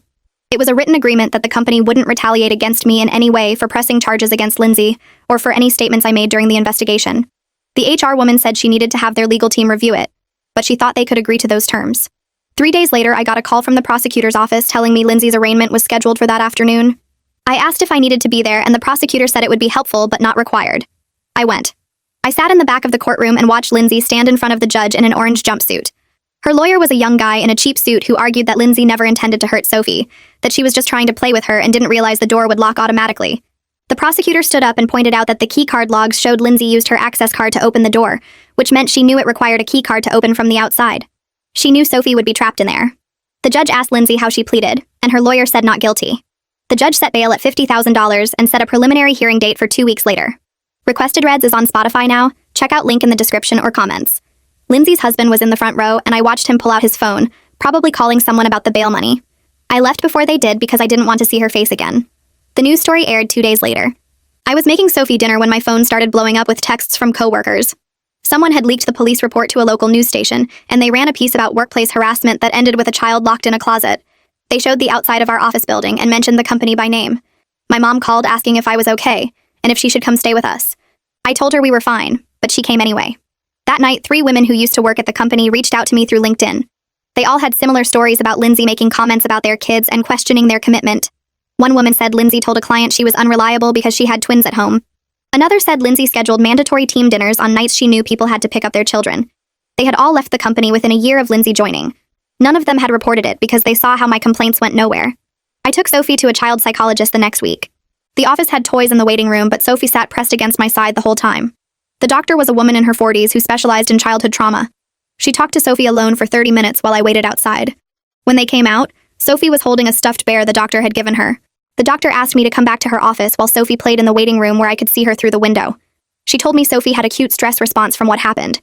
It was a written agreement that the company wouldn't retaliate against me in any way for pressing charges against Lindsay or for any statements I made during the investigation. The HR woman said she needed to have their legal team review it, but she thought they could agree to those terms. 3 days later, I got a call from the prosecutor's office telling me Lindsay's arraignment was scheduled for that afternoon. I asked if I needed to be there, and the prosecutor said it would be helpful but not required. I went. I sat in the back of the courtroom and watched Lindsay stand in front of the judge in an orange jumpsuit. Her lawyer was a young guy in a cheap suit who argued that Lindsay never intended to hurt Sophie, that she was just trying to play with her and didn't realize the door would lock automatically. The prosecutor stood up and pointed out that the keycard logs showed Lindsay used her access card to open the door, which meant she knew it required a keycard to open from the outside. She knew Sophie would be trapped in there. The judge asked Lindsay how she pleaded, and her lawyer said not guilty. The judge set bail at $50,000 and set a preliminary hearing date for 2 weeks later. Requested Reads is on Spotify now. Check out link in the description or comments. Lindsay's husband was in the front row, and I watched him pull out his phone, probably calling someone about the bail money. I left before they did because I didn't want to see her face again. The news story aired 2 days later. I was making Sophie dinner when my phone started blowing up with texts from coworkers. Someone had leaked the police report to a local news station, and they ran a piece about workplace harassment that ended with a child locked in a closet. They showed the outside of our office building and mentioned the company by name. My mom called asking if I was okay, and if she should come stay with us. I told her we were fine, but she came anyway. That night, 3 women who used to work at the company reached out to me through LinkedIn. They all had similar stories about Lindsay making comments about their kids and questioning their commitment. One woman said Lindsay told a client she was unreliable because she had twins at home. Another said Lindsay scheduled mandatory team dinners on nights she knew people had to pick up their children. They had all left the company within a year of Lindsay joining. None of them had reported it because they saw how my complaints went nowhere. I took Sophie to a child psychologist the next week. The office had toys in the waiting room, but Sophie sat pressed against my side the whole time. The doctor was a woman in her 40s who specialized in childhood trauma. She talked to Sophie alone for 30 minutes while I waited outside. When they came out, Sophie was holding a stuffed bear the doctor had given her. The doctor asked me to come back to her office while Sophie played in the waiting room where I could see her through the window. She told me Sophie had acute stress response from what happened.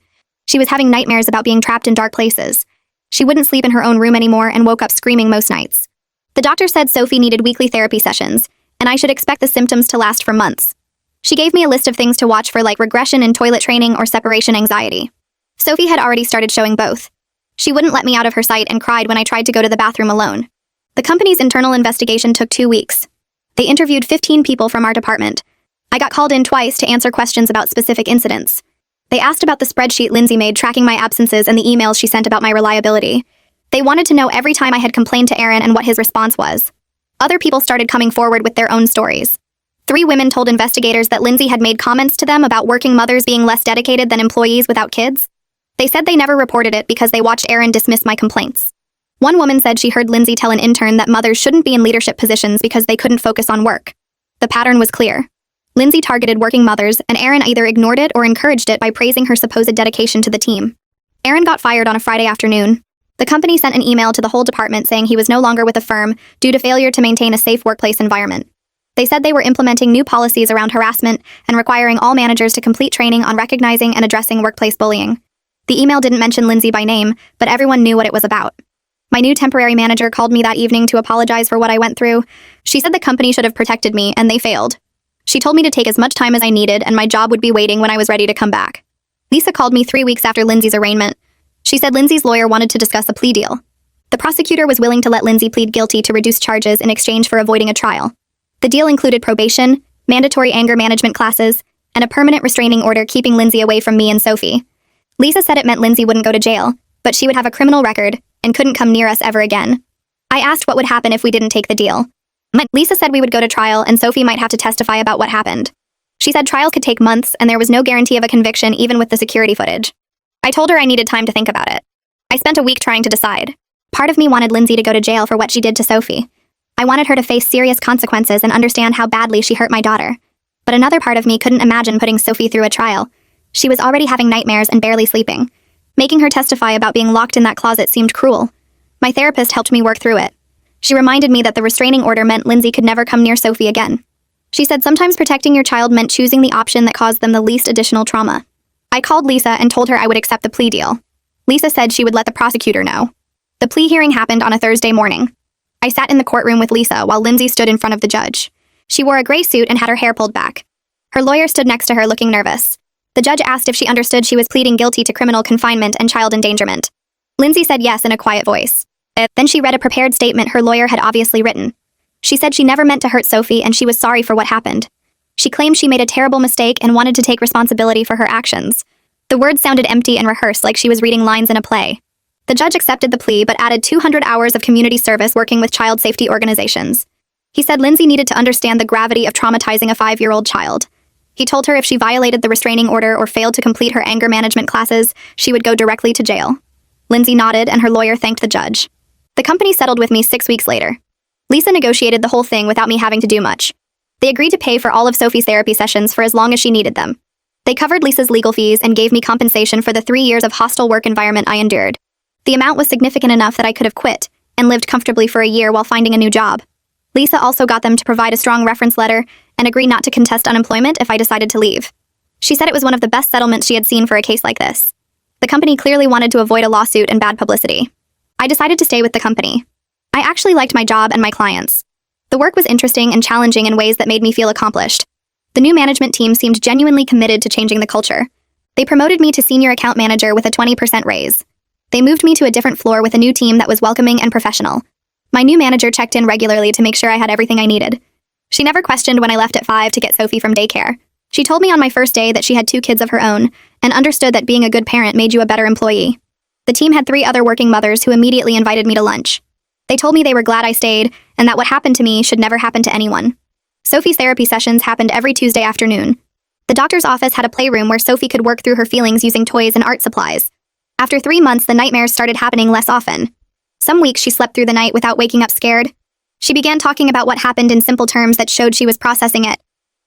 She was having nightmares about being trapped in dark places. She wouldn't sleep in her own room anymore and woke up screaming most nights. The doctor said Sophie needed weekly therapy sessions, and I should expect the symptoms to last for months. She gave me a list of things to watch for, like regression in toilet training or separation anxiety. Sophie had already started showing both. She wouldn't let me out of her sight and cried when I tried to go to the bathroom alone. The company's internal investigation took 2 weeks. They interviewed 15 people from our department. I got called in twice to answer questions about specific incidents. They asked about the spreadsheet Lindsay made tracking my absences and the emails she sent about my reliability. They wanted to know every time I had complained to Aaron and what his response was. Other people started coming forward with their own stories. 3 women told investigators that Lindsay had made comments to them about working mothers being less dedicated than employees without kids. They said they never reported it because they watched Aaron dismiss my complaints. One woman said she heard Lindsay tell an intern that mothers shouldn't be in leadership positions because they couldn't focus on work. The pattern was clear. Lindsay targeted working mothers, and Aaron either ignored it or encouraged it by praising her supposed dedication to the team. Aaron got fired on a Friday afternoon. The company sent an email to the whole department saying he was no longer with the firm due to failure to maintain a safe workplace environment. They said they were implementing new policies around harassment and requiring all managers to complete training on recognizing and addressing workplace bullying. The email didn't mention Lindsay by name, but everyone knew what it was about. My new temporary manager called me that evening to apologize for what I went through. She said the company should have protected me, and they failed. She told me to take as much time as I needed, and my job would be waiting when I was ready to come back. Lisa called me 3 weeks after Lindsay's arraignment. She said Lindsay's lawyer wanted to discuss a plea deal. The prosecutor was willing to let Lindsay plead guilty to reduce charges in exchange for avoiding a trial. The deal included probation, mandatory anger management classes, and a permanent restraining order keeping Lindsay away from me and Sophie. Lisa said it meant Lindsay wouldn't go to jail, but she would have a criminal record and couldn't come near us ever again. I asked what would happen if we didn't take the deal. Lisa said we would go to trial and Sophie might have to testify about what happened. She said trial could take months and there was no guarantee of a conviction even with the security footage. I told her I needed time to think about it. I spent a week trying to decide. Part of me wanted Lindsay to go to jail for what she did to Sophie. I wanted her to face serious consequences and understand how badly she hurt my daughter. But another part of me couldn't imagine putting Sophie through a trial. She was already having nightmares and barely sleeping. Making her testify about being locked in that closet seemed cruel. My therapist helped me work through it. She reminded me that the restraining order meant Lindsay could never come near Sophie again. She said sometimes protecting your child meant choosing the option that caused them the least additional trauma. I called Lisa and told her I would accept the plea deal. Lisa said she would let the prosecutor know. The plea hearing happened on a Thursday morning. I sat in the courtroom with Lisa while Lindsay stood in front of the judge. She wore a gray suit and had her hair pulled back. Her lawyer stood next to her looking nervous. The judge asked if she understood she was pleading guilty to criminal confinement and child endangerment. Lindsay said yes in a quiet voice. Then she read a prepared statement her lawyer had obviously written. She said she never meant to hurt Sophie and she was sorry for what happened. She claimed she made a terrible mistake and wanted to take responsibility for her actions. The words sounded empty and rehearsed like she was reading lines in a play. The judge accepted the plea but added 200 hours of community service working with child safety organizations. He said Lindsay needed to understand the gravity of traumatizing a 5-year-old child. He told her if she violated the restraining order or failed to complete her anger management classes, she would go directly to jail. Lindsay nodded and her lawyer thanked the judge. The company settled with me 6 weeks later. Lisa negotiated the whole thing without me having to do much. They agreed to pay for all of Sophie's therapy sessions for as long as she needed them. They covered Lisa's legal fees and gave me compensation for the 3 years of hostile work environment I endured. The amount was significant enough that I could have quit and lived comfortably for a year while finding a new job. Lisa also got them to provide a strong reference letter and agree not to contest unemployment if I decided to leave. She said it was one of the best settlements she had seen for a case like this. The company clearly wanted to avoid a lawsuit and bad publicity. I decided to stay with the company. I actually liked my job and my clients. The work was interesting and challenging in ways that made me feel accomplished. The new management team seemed genuinely committed to changing the culture. They promoted me to senior account manager with a 20% raise. They moved me to a different floor with a new team that was welcoming and professional. My new manager checked in regularly to make sure I had everything I needed. She never questioned when I left at 5 to get Sophie from daycare. She told me on my first day that she had 2 kids of her own and understood that being a good parent made you a better employee. The team had 3 other working mothers who immediately invited me to lunch. They told me they were glad I stayed and that what happened to me should never happen to anyone. Sophie's therapy sessions happened every Tuesday afternoon. The doctor's office had a playroom where Sophie could work through her feelings using toys and art supplies. After 3 months, the nightmares started happening less often. Some weeks she slept through the night without waking up scared. She began talking about what happened in simple terms that showed she was processing it.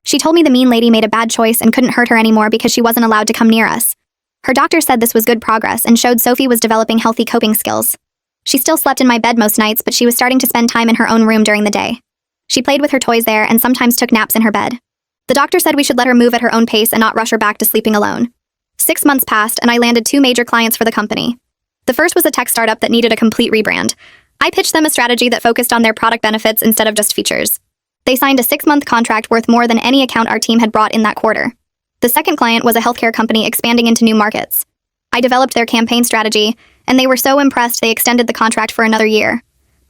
She told me the mean lady made a bad choice and couldn't hurt her anymore because she wasn't allowed to come near us. Her doctor said this was good progress and showed Sophie was developing healthy coping skills. She still slept in my bed most nights, but she was starting to spend time in her own room during the day. She played with her toys there and sometimes took naps in her bed. The doctor said we should let her move at her own pace and not rush her back to sleeping alone. 6 months passed and I landed 2 major clients for the company. The first was a tech startup that needed a complete rebrand. I pitched them a strategy that focused on their product benefits instead of just features. They signed a 6-month contract worth more than any account our team had brought in that quarter. The second client was a healthcare company expanding into new markets. I developed their campaign strategy, and they were so impressed they extended the contract for another year.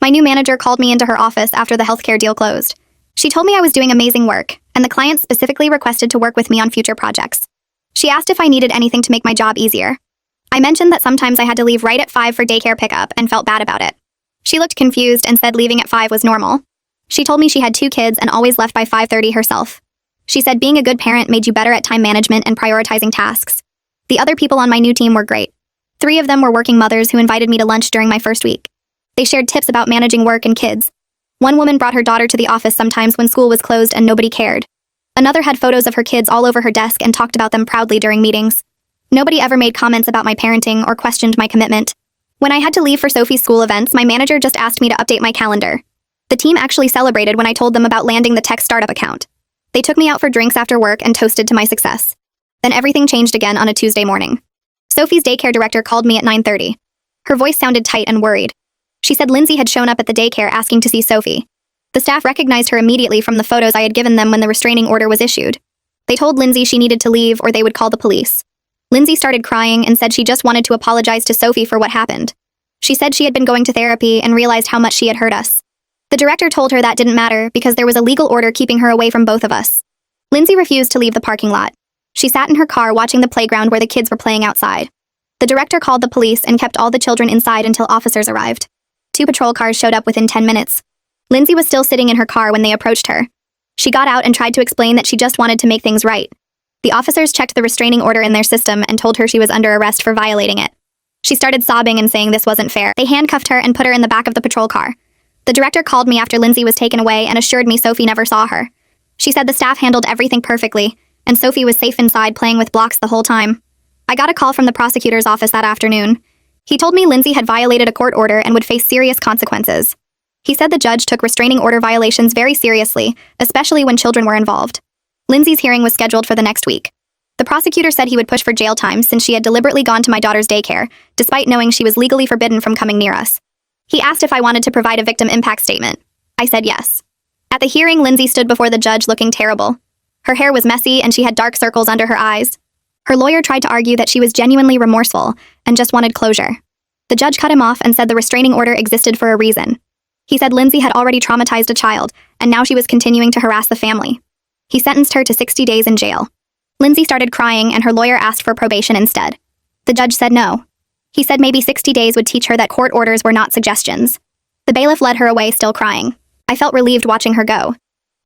My new manager called me into her office after the healthcare deal closed. She told me I was doing amazing work, and the client specifically requested to work with me on future projects. She asked if I needed anything to make my job easier. I mentioned that sometimes I had to leave right at 5 for daycare pickup and felt bad about it. She looked confused and said leaving at 5 was normal. She told me she had 2 kids and always left by 5:30 herself. She said being a good parent made you better at time management and prioritizing tasks. The other people on my new team were great. 3 of them were working mothers who invited me to lunch during my first week. They shared tips about managing work and kids. One woman brought her daughter to the office sometimes when school was closed and nobody cared. Another had photos of her kids all over her desk and talked about them proudly during meetings. Nobody ever made comments about my parenting or questioned my commitment. When I had to leave for Sophie's school events, my manager just asked me to update my calendar. The team actually celebrated when I told them about landing the tech startup account. They took me out for drinks after work and toasted to my success. Then everything changed again on a Tuesday morning. Sophie's daycare director called me at 9:30. Her voice sounded tight and worried. She said Lindsay had shown up at the daycare asking to see Sophie. The staff recognized her immediately from the photos I had given them when the restraining order was issued. They told Lindsay she needed to leave or they would call the police. Lindsay started crying and said she just wanted to apologize to Sophie for what happened. She said she had been going to therapy and realized how much she had hurt us. The director told her that didn't matter because there was a legal order keeping her away from both of us. Lindsay refused to leave the parking lot. She sat in her car watching the playground where the kids were playing outside. The director called the police and kept all the children inside until officers arrived. 2 patrol cars showed up within 10 minutes. Lindsay was still sitting in her car when they approached her. She got out and tried to explain that she just wanted to make things right. The officers checked the restraining order in their system and told her she was under arrest for violating it. She started sobbing and saying this wasn't fair. They handcuffed her and put her in the back of the patrol car. The director called me after Lindsay was taken away and assured me Sophie never saw her. She said the staff handled everything perfectly, and Sophie was safe inside playing with blocks the whole time. I got a call from the prosecutor's office that afternoon. He told me Lindsay had violated a court order and would face serious consequences. He said the judge took restraining order violations very seriously, especially when children were involved. Lindsay's hearing was scheduled for the next week. The prosecutor said he would push for jail time since she had deliberately gone to my daughter's daycare, despite knowing she was legally forbidden from coming near us. He asked if I wanted to provide a victim impact statement. I said yes. At the hearing, Lindsay stood before the judge looking terrible. Her hair was messy and she had dark circles under her eyes. Her lawyer tried to argue that she was genuinely remorseful and just wanted closure. The judge cut him off and said the restraining order existed for a reason. He said Lindsay had already traumatized a child, and now she was continuing to harass the family. He sentenced her to 60 days in jail. Lindsay started crying and her lawyer asked for probation instead. The judge said no. He said maybe 60 days would teach her that court orders were not suggestions. The bailiff led her away still crying. I felt relieved watching her go.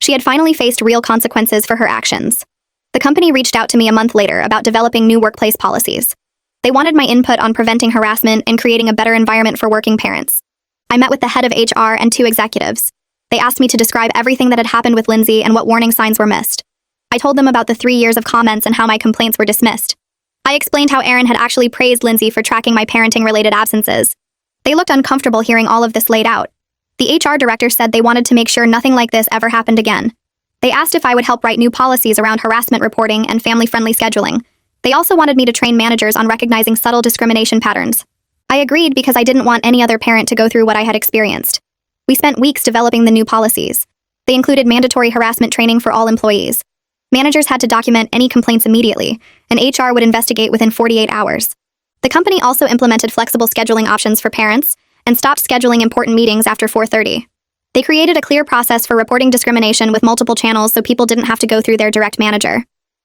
She had finally faced real consequences for her actions. The company reached out to me a month later about developing new workplace policies. They wanted my input on preventing harassment and creating a better environment for working parents. I met with the head of HR and 2 executives. They asked me to describe everything that had happened with Lindsay and what warning signs were missed. I told them about the 3 years of comments and how my complaints were dismissed. I explained how Aaron had actually praised Lindsay for tracking my parenting-related absences. They looked uncomfortable hearing all of this laid out. The HR director said they wanted to make sure nothing like this ever happened again. They asked if I would help write new policies around harassment reporting and family-friendly scheduling. They also wanted me to train managers on recognizing subtle discrimination patterns. I agreed because I didn't want any other parent to go through what I had experienced. We spent weeks developing the new policies. They included mandatory harassment training for all employees. Managers had to document any complaints immediately, and HR would investigate within 48 hours. The company also implemented flexible scheduling options for parents and stopped scheduling important meetings after 4:30. They created a clear process for reporting discrimination with multiple channels so people didn't have to go through their direct manager.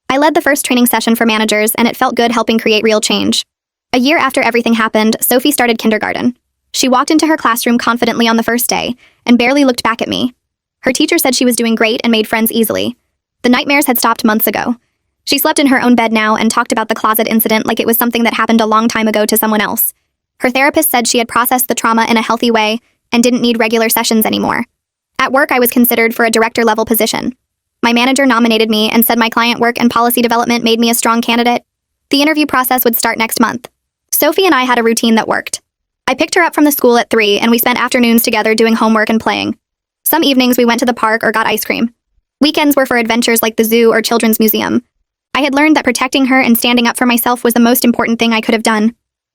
I led the first training session for managers, and it felt good helping create real change. A year after everything happened, Sophie started kindergarten. She walked into her classroom confidently on the first day and barely looked back at me. Her teacher said she was doing great and made friends easily. The nightmares had stopped months ago. She slept in her own bed now and talked about the closet incident like it was something that happened a long time ago to someone else. Her therapist said she had processed the trauma in a healthy way and didn't need regular sessions anymore. At work, I was considered for a director-level position. My manager nominated me and said my client work and policy development made me a strong candidate. The interview process would start next month. Sophie and I had a routine that worked. I picked her up from the school at 3 and we spent afternoons together doing homework and playing. Some evenings we went to the park or got ice cream. Weekends were for adventures like the zoo or children's museum. I had learned that protecting her and standing up for myself was the most important thing I could have done.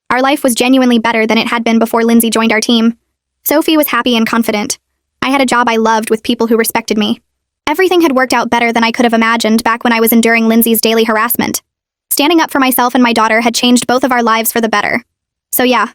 Our life was genuinely better than it had been before Lindsay joined our team. Sophie was happy and confident. I had a job I loved with people who respected me. Everything had worked out better than I could have imagined back when I was enduring Lindsay's daily harassment. Standing up for myself and my daughter had changed both of our lives for the better. So yeah,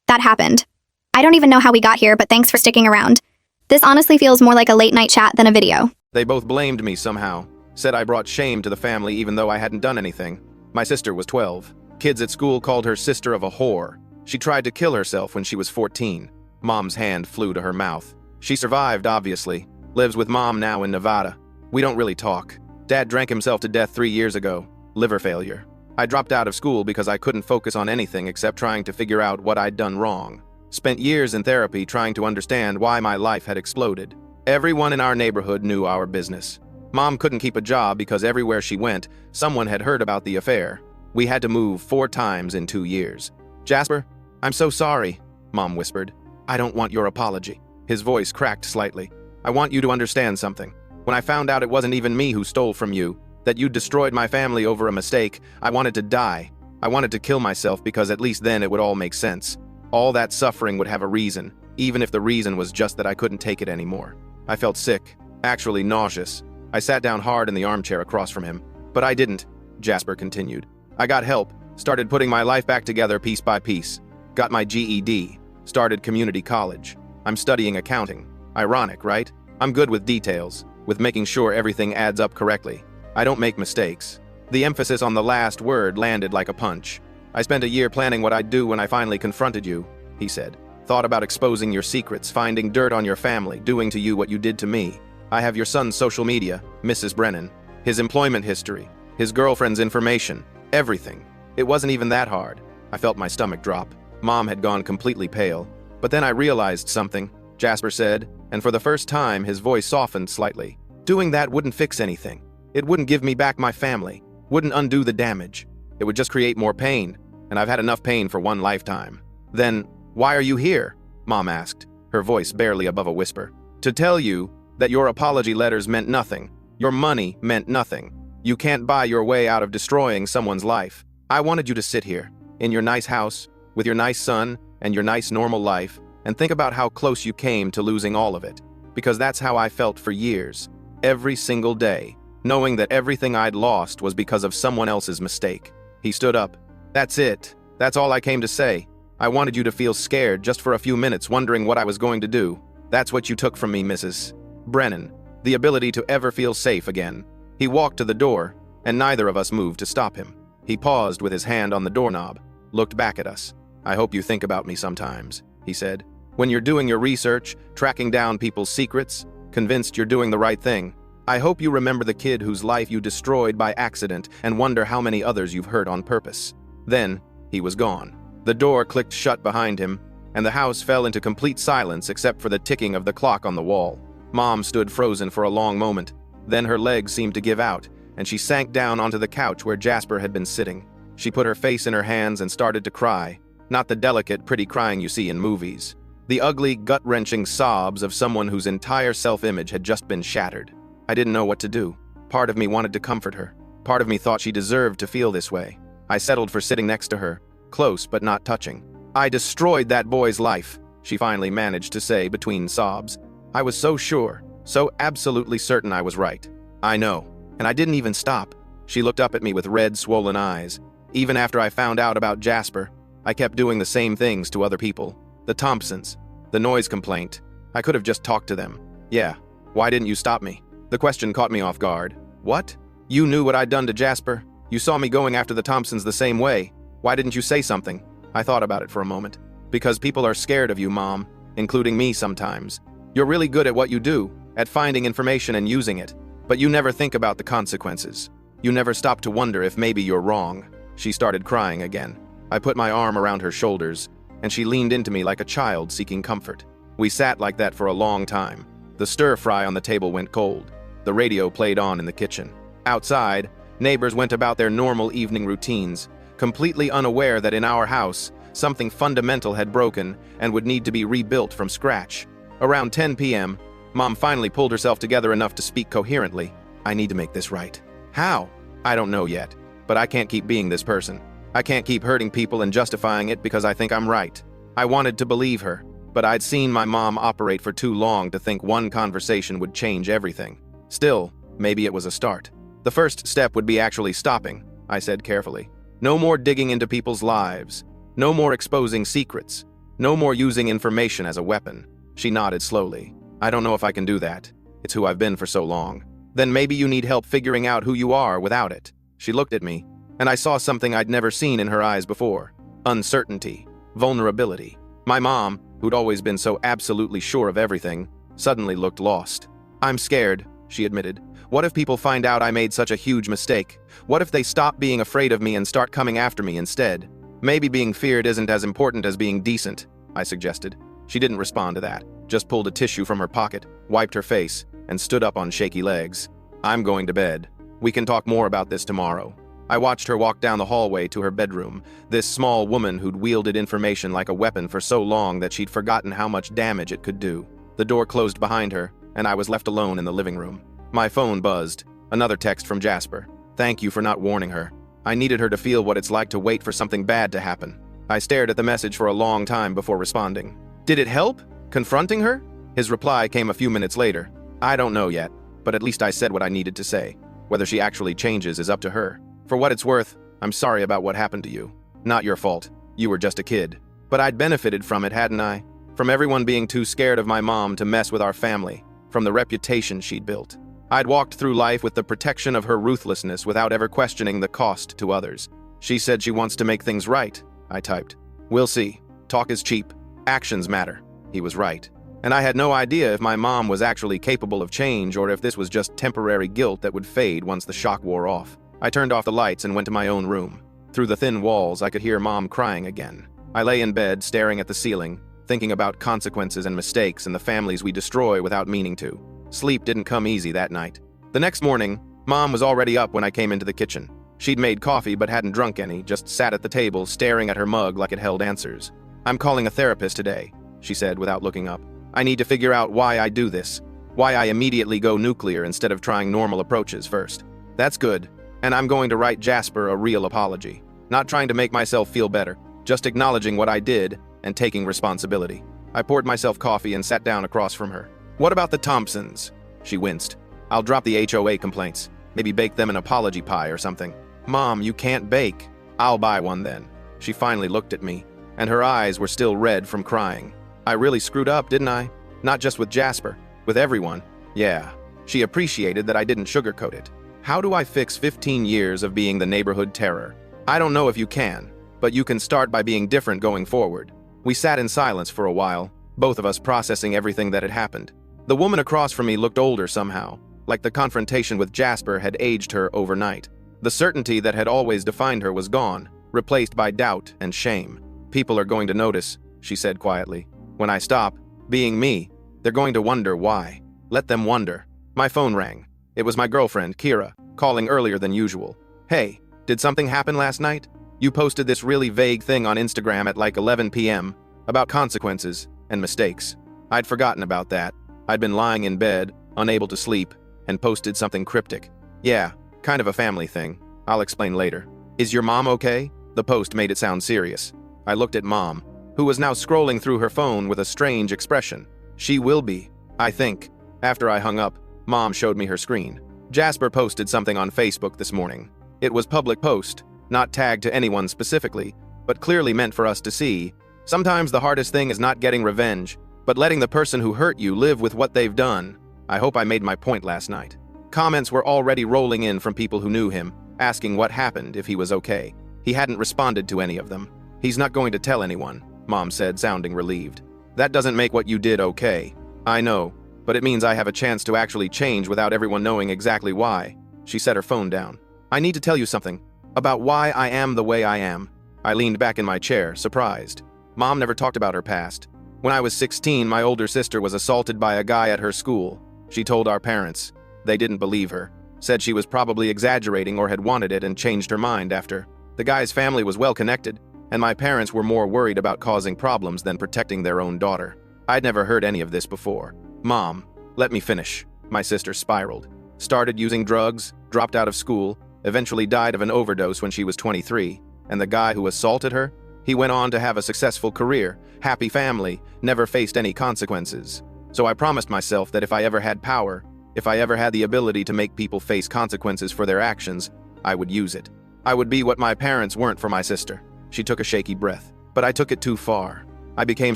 that happened. I don't even know how we got here, but thanks for sticking around. This honestly feels more like a late-night chat than a video. They both blamed me somehow. Said I brought shame to the family even though I hadn't done anything. My sister was 12. Kids at school called her sister of a whore. She tried to kill herself when she was 14. Mom's hand flew to her mouth. She survived, obviously. Lives with Mom now in Nevada. We don't really talk. Dad drank himself to death 3 years ago. Liver failure. I dropped out of school because I couldn't focus on anything except trying to figure out what I'd done wrong. Spent years in therapy trying to understand why my life had exploded. Everyone in our neighborhood knew our business. Mom couldn't keep a job because everywhere she went, someone had heard about the affair. We had to move 4 times in 2 years. Jasper, I'm so sorry, Mom whispered. I don't want your apology. His voice cracked slightly. I want you to understand something. When I found out it wasn't even me who stole from you, that you destroyed my family over a mistake, I wanted to die. I wanted to kill myself because at least then it would all make sense. All that suffering would have a reason, even if the reason was just that I couldn't take it anymore. I felt sick, actually nauseous. I sat down hard in the armchair across from him. But I didn't, Jasper continued. I got help, started putting my life back together piece by piece. Got my GED, started community college. I'm studying accounting. Ironic, right? I'm good with details, with making sure everything adds up correctly. I don't make mistakes. The emphasis on the last word landed like a punch. I spent a year planning what I'd do when I finally confronted you, he said. Thought about exposing your secrets, finding dirt on your family, doing to you what you did to me. I have your son's social media, Mrs. Brennan, his employment history, his girlfriend's information, everything. It wasn't even that hard. I felt my stomach drop. Mom had gone completely pale. But then I realized something, Jasper said, and for the first time his voice softened slightly. Doing that wouldn't fix anything. It wouldn't give me back my family, wouldn't undo the damage. It would just create more pain, and I've had enough pain for one lifetime. Then, why are you here? Mom asked, her voice barely above a whisper. To tell you that your apology letters meant nothing. Your money meant nothing. You can't buy your way out of destroying someone's life. I wanted you to sit here, in your nice house, with your nice son and your nice normal life, and think about how close you came to losing all of it. Because that's how I felt for years, every single day, knowing that everything I'd lost was because of someone else's mistake. He stood up. That's it. That's all I came to say. I wanted you to feel scared just for a few minutes, wondering what I was going to do. That's what you took from me, Mrs. Brennan. The ability to ever feel safe again. He walked to the door, and neither of us moved to stop him. He paused with his hand on the doorknob, looked back at us. I hope you think about me sometimes, he said. When you're doing your research, tracking down people's secrets, convinced you're doing the right thing, I hope you remember the kid whose life you destroyed by accident and wonder how many others you've hurt on purpose. Then, he was gone. The door clicked shut behind him, and the house fell into complete silence except for the ticking of the clock on the wall. Mom stood frozen for a long moment. Then her legs seemed to give out, and she sank down onto the couch where Jasper had been sitting. She put her face in her hands and started to cry. Not the delicate, pretty crying you see in movies. The ugly, gut-wrenching sobs of someone whose entire self-image had just been shattered. I didn't know what to do. Part of me wanted to comfort her. Part of me thought she deserved to feel this way. I settled for sitting next to her, close but not touching. I destroyed that boy's life, she finally managed to say between sobs. I was so sure, so absolutely certain I was right. I know, and I didn't even stop. She looked up at me with red, swollen eyes. Even after I found out about Jasper, I kept doing the same things to other people. The Thompsons, the noise complaint. I could have just talked to them. Yeah, why didn't you stop me? The question caught me off guard. What? You knew what I'd done to Jasper? You saw me going after the Thompsons the same way. Why didn't you say something? I thought about it for a moment. Because people are scared of you, Mom, including me sometimes. You're really good at what you do, at finding information and using it, but you never think about the consequences. You never stop to wonder if maybe you're wrong. She started crying again. I put my arm around her shoulders, and she leaned into me like a child seeking comfort. We sat like that for a long time. The stir-fry on the table went cold. The radio played on in the kitchen. Outside, neighbors went about their normal evening routines, completely unaware that in our house, something fundamental had broken and would need to be rebuilt from scratch. Around 10 p.m., Mom finally pulled herself together enough to speak coherently. I need to make this right. How? I don't know yet, but I can't keep being this person. I can't keep hurting people and justifying it because I think I'm right. I wanted to believe her, but I'd seen my mom operate for too long to think one conversation would change everything. Still, maybe it was a start. The first step would be actually stopping, I said carefully. No more digging into people's lives. No more exposing secrets. No more using information as a weapon. She nodded slowly. I don't know if I can do that. It's who I've been for so long. Then maybe you need help figuring out who you are without it. She looked at me, and I saw something I'd never seen in her eyes before. Uncertainty. Vulnerability. My mom, who'd always been so absolutely sure of everything, suddenly looked lost. I'm scared, she admitted. What if people find out I made such a huge mistake? What if they stop being afraid of me and start coming after me instead? Maybe being feared isn't as important as being decent, I suggested. She didn't respond to that, just pulled a tissue from her pocket, wiped her face, and stood up on shaky legs. I'm going to bed. We can talk more about this tomorrow. I watched her walk down the hallway to her bedroom, this small woman who'd wielded information like a weapon for so long that she'd forgotten how much damage it could do. The door closed behind her, and I was left alone in the living room. My phone buzzed. Another text from Jasper. Thank you for not warning her. I needed her to feel what it's like to wait for something bad to happen. I stared at the message for a long time before responding. Did it help? Confronting her? His reply came a few minutes later. I don't know yet, but at least I said what I needed to say. Whether she actually changes is up to her. For what it's worth, I'm sorry about what happened to you. Not your fault. You were just a kid. But I'd benefited from it, hadn't I? From everyone being too scared of my mom to mess with our family. From the reputation she'd built. I'd walked through life with the protection of her ruthlessness without ever questioning the cost to others. She said she wants to make things right, I typed. We'll see. Talk is cheap. Actions matter. He was right. And I had no idea if my mom was actually capable of change or if this was just temporary guilt that would fade once the shock wore off. I turned off the lights and went to my own room. Through the thin walls, I could hear Mom crying again. I lay in bed, staring at the ceiling, thinking about consequences and mistakes and the families we destroy without meaning to. Sleep didn't come easy that night. The next morning, Mom was already up when I came into the kitchen. She'd made coffee but hadn't drunk any, just sat at the table staring at her mug like it held answers. I'm calling a therapist today, she said without looking up. I need to figure out why I do this, why I immediately go nuclear instead of trying normal approaches first. That's good, and I'm going to write Jasper a real apology. Not trying to make myself feel better, just acknowledging what I did and taking responsibility. I poured myself coffee and sat down across from her. What about the Thompsons? She winced. I'll drop the HOA complaints. Maybe bake them an apology pie or something. Mom, you can't bake. I'll buy one then. She finally looked at me, and her eyes were still red from crying. I really screwed up, didn't I? Not just with Jasper, with everyone. Yeah. She appreciated that I didn't sugarcoat it. How do I fix 15 years of being the neighborhood terror? I don't know if you can, but you can start by being different going forward. We sat in silence for a while, both of us processing everything that had happened. The woman across from me looked older somehow, like the confrontation with Jasper had aged her overnight. The certainty that had always defined her was gone, replaced by doubt and shame. People are going to notice, she said quietly. When I stop being me, they're going to wonder why. Let them wonder. My phone rang. It was my girlfriend, Kira, calling earlier than usual. Hey, did something happen last night? You posted this really vague thing on Instagram at like 11 p.m. about consequences and mistakes. I'd forgotten about that. I'd been lying in bed, unable to sleep, and posted something cryptic. Yeah, kind of a family thing. I'll explain later. Is your mom okay? The post made it sound serious. I looked at Mom, who was now scrolling through her phone with a strange expression. She will be, I think. After I hung up, Mom showed me her screen. Jasper posted something on Facebook this morning. It was public post, not tagged to anyone specifically, but clearly meant for us to see. Sometimes the hardest thing is not getting revenge, but letting the person who hurt you live with what they've done. I hope I made my point last night. Comments were already rolling in from people who knew him, asking what happened, if he was okay. He hadn't responded to any of them. He's not going to tell anyone, Mom said, sounding relieved. That doesn't make what you did okay. I know, but it means I have a chance to actually change without everyone knowing exactly why. She set her phone down. I need to tell you something about why I am the way I am. I leaned back in my chair, surprised. Mom never talked about her past. When I was 16, my older sister was assaulted by a guy at her school. She told our parents. They didn't believe her. Said she was probably exaggerating or had wanted it and changed her mind after. The guy's family was well connected, and my parents were more worried about causing problems than protecting their own daughter. I'd never heard any of this before. Mom, let me finish. My sister spiraled. Started using drugs, dropped out of school, eventually died of an overdose when she was 23. And the guy who assaulted her? He went on to have a successful career, happy family, never faced any consequences. So I promised myself that if I ever had power, if I ever had the ability to make people face consequences for their actions, I would use it. I would be what my parents weren't for my sister. She took a shaky breath. But I took it too far. I became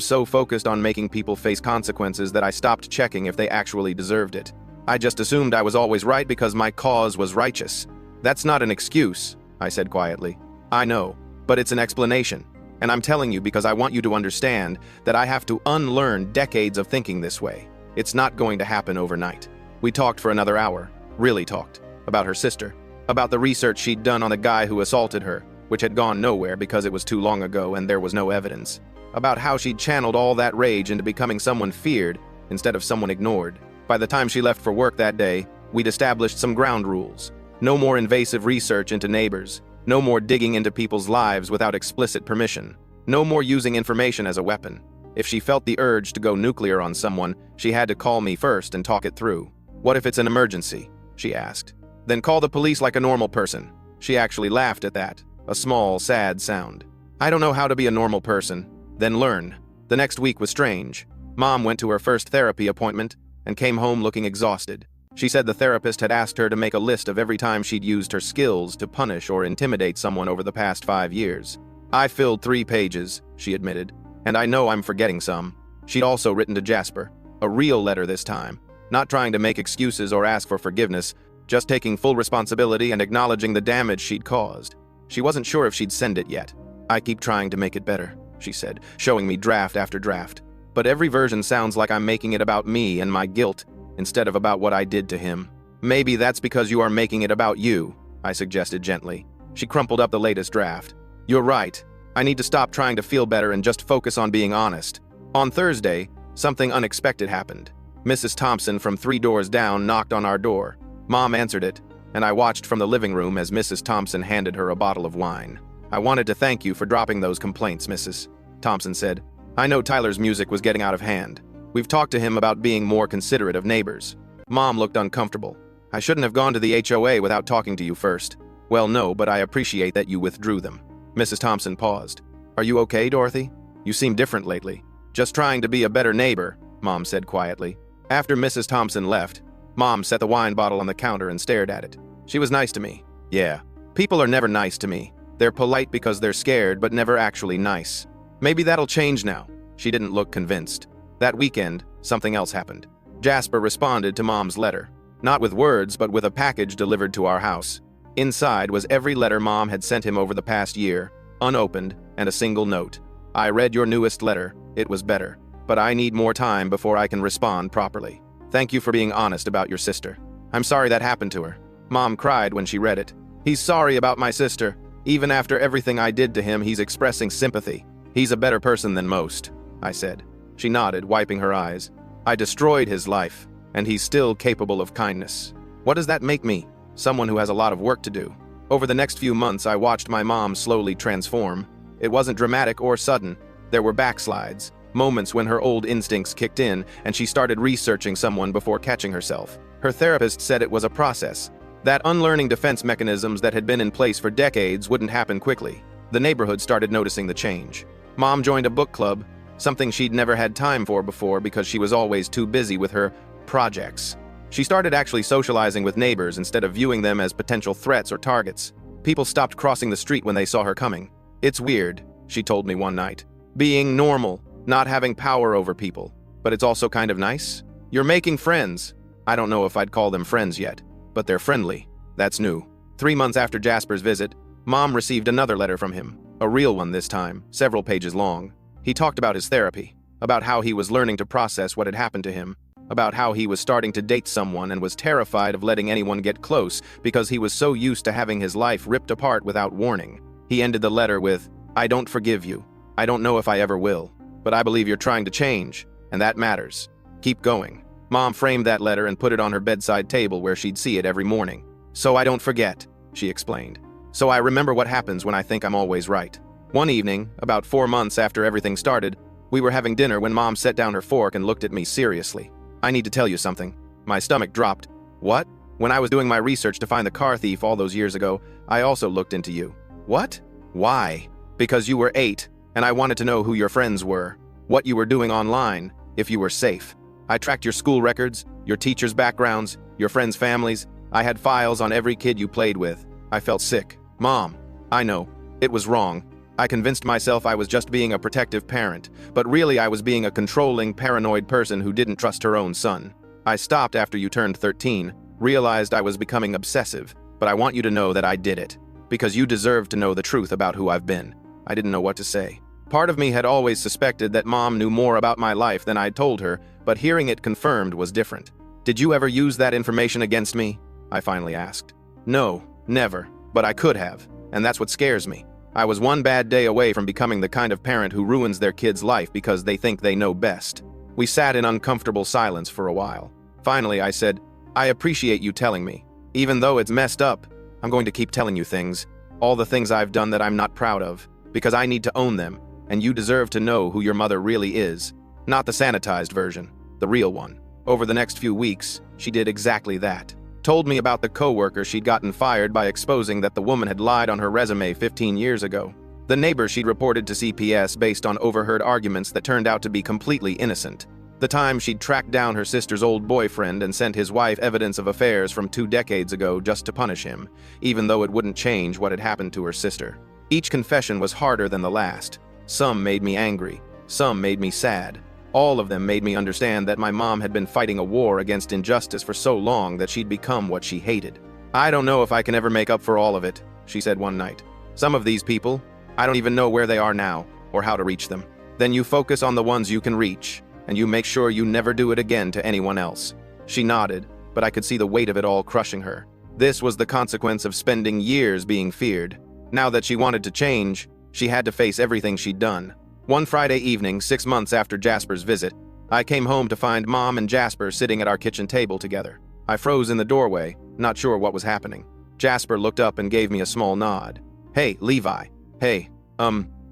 so focused on making people face consequences that I stopped checking if they actually deserved it. I just assumed I was always right because my cause was righteous. That's not an excuse, I said quietly. I know, but it's an explanation. And I'm telling you because I want you to understand that I have to unlearn decades of thinking this way. It's not going to happen overnight. We talked for another hour, really talked, about her sister, about the research she'd done on the guy who assaulted her, which had gone nowhere because it was too long ago and there was no evidence, about how she'd channeled all that rage into becoming someone feared instead of someone ignored. By the time she left for work that day, we'd established some ground rules. No more invasive research into neighbors. No more digging into people's lives without explicit permission. No more using information as a weapon. If she felt the urge to go nuclear on someone, she had to call me first and talk it through. What if it's an emergency? She asked. Then call the police like a normal person. She actually laughed at that, a small, sad sound. I don't know how to be a normal person. Then learn. The next week was strange. Mom went to her first therapy appointment and came home looking exhausted. She said the therapist had asked her to make a list of every time she'd used her skills to punish or intimidate someone over the past 5 years. I filled 3 pages, she admitted, and I know I'm forgetting some. She'd also written to Jasper, a real letter this time, not trying to make excuses or ask for forgiveness, just taking full responsibility and acknowledging the damage she'd caused. She wasn't sure if she'd send it yet. "I keep trying to make it better," she said, showing me draft after draft. "But every version sounds like I'm making it about me and my guilt, instead of about what I did to him." "Maybe that's because you are making it about you," I suggested gently. She crumpled up the latest draft. "You're right. I need to stop trying to feel better and just focus on being honest." On Thursday, something unexpected happened. Mrs. Thompson from 3 doors down knocked on our door. Mom answered it, and I watched from the living room as Mrs. Thompson handed her a bottle of wine. "I wanted to thank you for dropping those complaints, Mrs. Thompson said. "I know Tyler's music was getting out of hand. We've talked to him about being more considerate of neighbors." Mom looked uncomfortable. "I shouldn't have gone to the HOA without talking to you first." "Well, no, but I appreciate that you withdrew them." Mrs. Thompson paused. "Are you okay, Dorothy? You seem different lately." "Just trying to be a better neighbor," Mom said quietly. After Mrs. Thompson left, Mom set the wine bottle on the counter and stared at it. "She was nice to me." "Yeah. People are never nice to me. They're polite because they're scared, but never actually nice. Maybe that'll change now." She didn't look convinced. That weekend, something else happened. Jasper responded to Mom's letter. Not with words, but with a package delivered to our house. Inside was every letter Mom had sent him over the past year, unopened, and a single note. "I read your newest letter. It was better. But I need more time before I can respond properly. Thank you for being honest about your sister. I'm sorry that happened to her." Mom cried when she read it. "He's sorry about my sister. Even after everything I did to him, he's expressing sympathy. He's a better person than most," I said. She nodded, wiping her eyes. "I destroyed his life, and he's still capable of kindness. What does that make me? Someone who has a lot of work to do." Over the next few months, I watched my mom slowly transform. It wasn't dramatic or sudden. There were backslides, moments when her old instincts kicked in and she started researching someone before catching herself. Her therapist said it was a process, that unlearning defense mechanisms that had been in place for decades wouldn't happen quickly. The neighborhood started noticing the change. Mom joined a book club, something she'd never had time for before because she was always too busy with her projects. She started actually socializing with neighbors instead of viewing them as potential threats or targets. People stopped crossing the street when they saw her coming. "It's weird," she told me one night. "Being normal, not having power over people. But it's also kind of nice. You're making friends. I don't know if I'd call them friends yet, but they're friendly. That's new." 3 months after Jasper's visit, Mom received another letter from him. A real one this time, several pages long. He talked about his therapy, about how he was learning to process what had happened to him, about how he was starting to date someone and was terrified of letting anyone get close because he was so used to having his life ripped apart without warning. He ended the letter with, "I don't forgive you. I don't know if I ever will. But I believe you're trying to change, and that matters. Keep going." Mom framed that letter and put it on her bedside table where she'd see it every morning. "So I don't forget," she explained. "So I remember what happens when I think I'm always right." One evening, about 4 months after everything started, we were having dinner when Mom set down her fork and looked at me seriously. "I need to tell you something." My stomach dropped. "What?" "When I was doing my research to find the car thief all those years ago, I also looked into you." "What?" "Why?" "Because you were 8, and I wanted to know who your friends were, what you were doing online, if you were safe. I tracked your school records, your teachers' backgrounds, your friends' families. I had files on every kid you played with. I felt sick." "Mom, I know. It was wrong. I convinced myself I was just being a protective parent, but really I was being a controlling, paranoid person who didn't trust her own son. I stopped after you turned 13, realized I was becoming obsessive, but I want you to know that I did it, because you deserve to know the truth about who I've been." I didn't know what to say. Part of me had always suspected that Mom knew more about my life than I'd told her, but hearing it confirmed was different. "Did you ever use that information against me?" I finally asked. "No, never, but I could have, and that's what scares me. I was one bad day away from becoming the kind of parent who ruins their kid's life because they think they know best." We sat in uncomfortable silence for a while. Finally, I said, "I appreciate you telling me. Even though it's messed up, I'm going to keep telling you things, all the things I've done that I'm not proud of, because I need to own them, and you deserve to know who your mother really is. Not the sanitized version, the real one." Over the next few weeks, she did exactly that. Told me about the coworker she'd gotten fired by exposing that the woman had lied on her resume 15 years ago. The neighbor she'd reported to CPS based on overheard arguments that turned out to be completely innocent. The time she'd tracked down her sister's old boyfriend and sent his wife evidence of affairs from 2 decades ago just to punish him, even though it wouldn't change what had happened to her sister. Each confession was harder than the last. Some made me angry. Some made me sad. All of them made me understand that my mom had been fighting a war against injustice for so long that she'd become what she hated. "I don't know if I can ever make up for all of it," she said one night. Some of these people, I don't even know where they are now or how to reach them. Then you focus on the ones you can reach, and you make sure you never do it again to anyone else." She nodded, but I could see the weight of it all crushing her. This was the consequence of spending years being feared. Now that she wanted to change, she had to face everything she'd done. One Friday evening, 6 months after Jasper's visit, I came home to find Mom and Jasper sitting at our kitchen table together. I froze in the doorway, not sure what was happening. Jasper looked up and gave me a small nod. "Hey, Levi. Hey,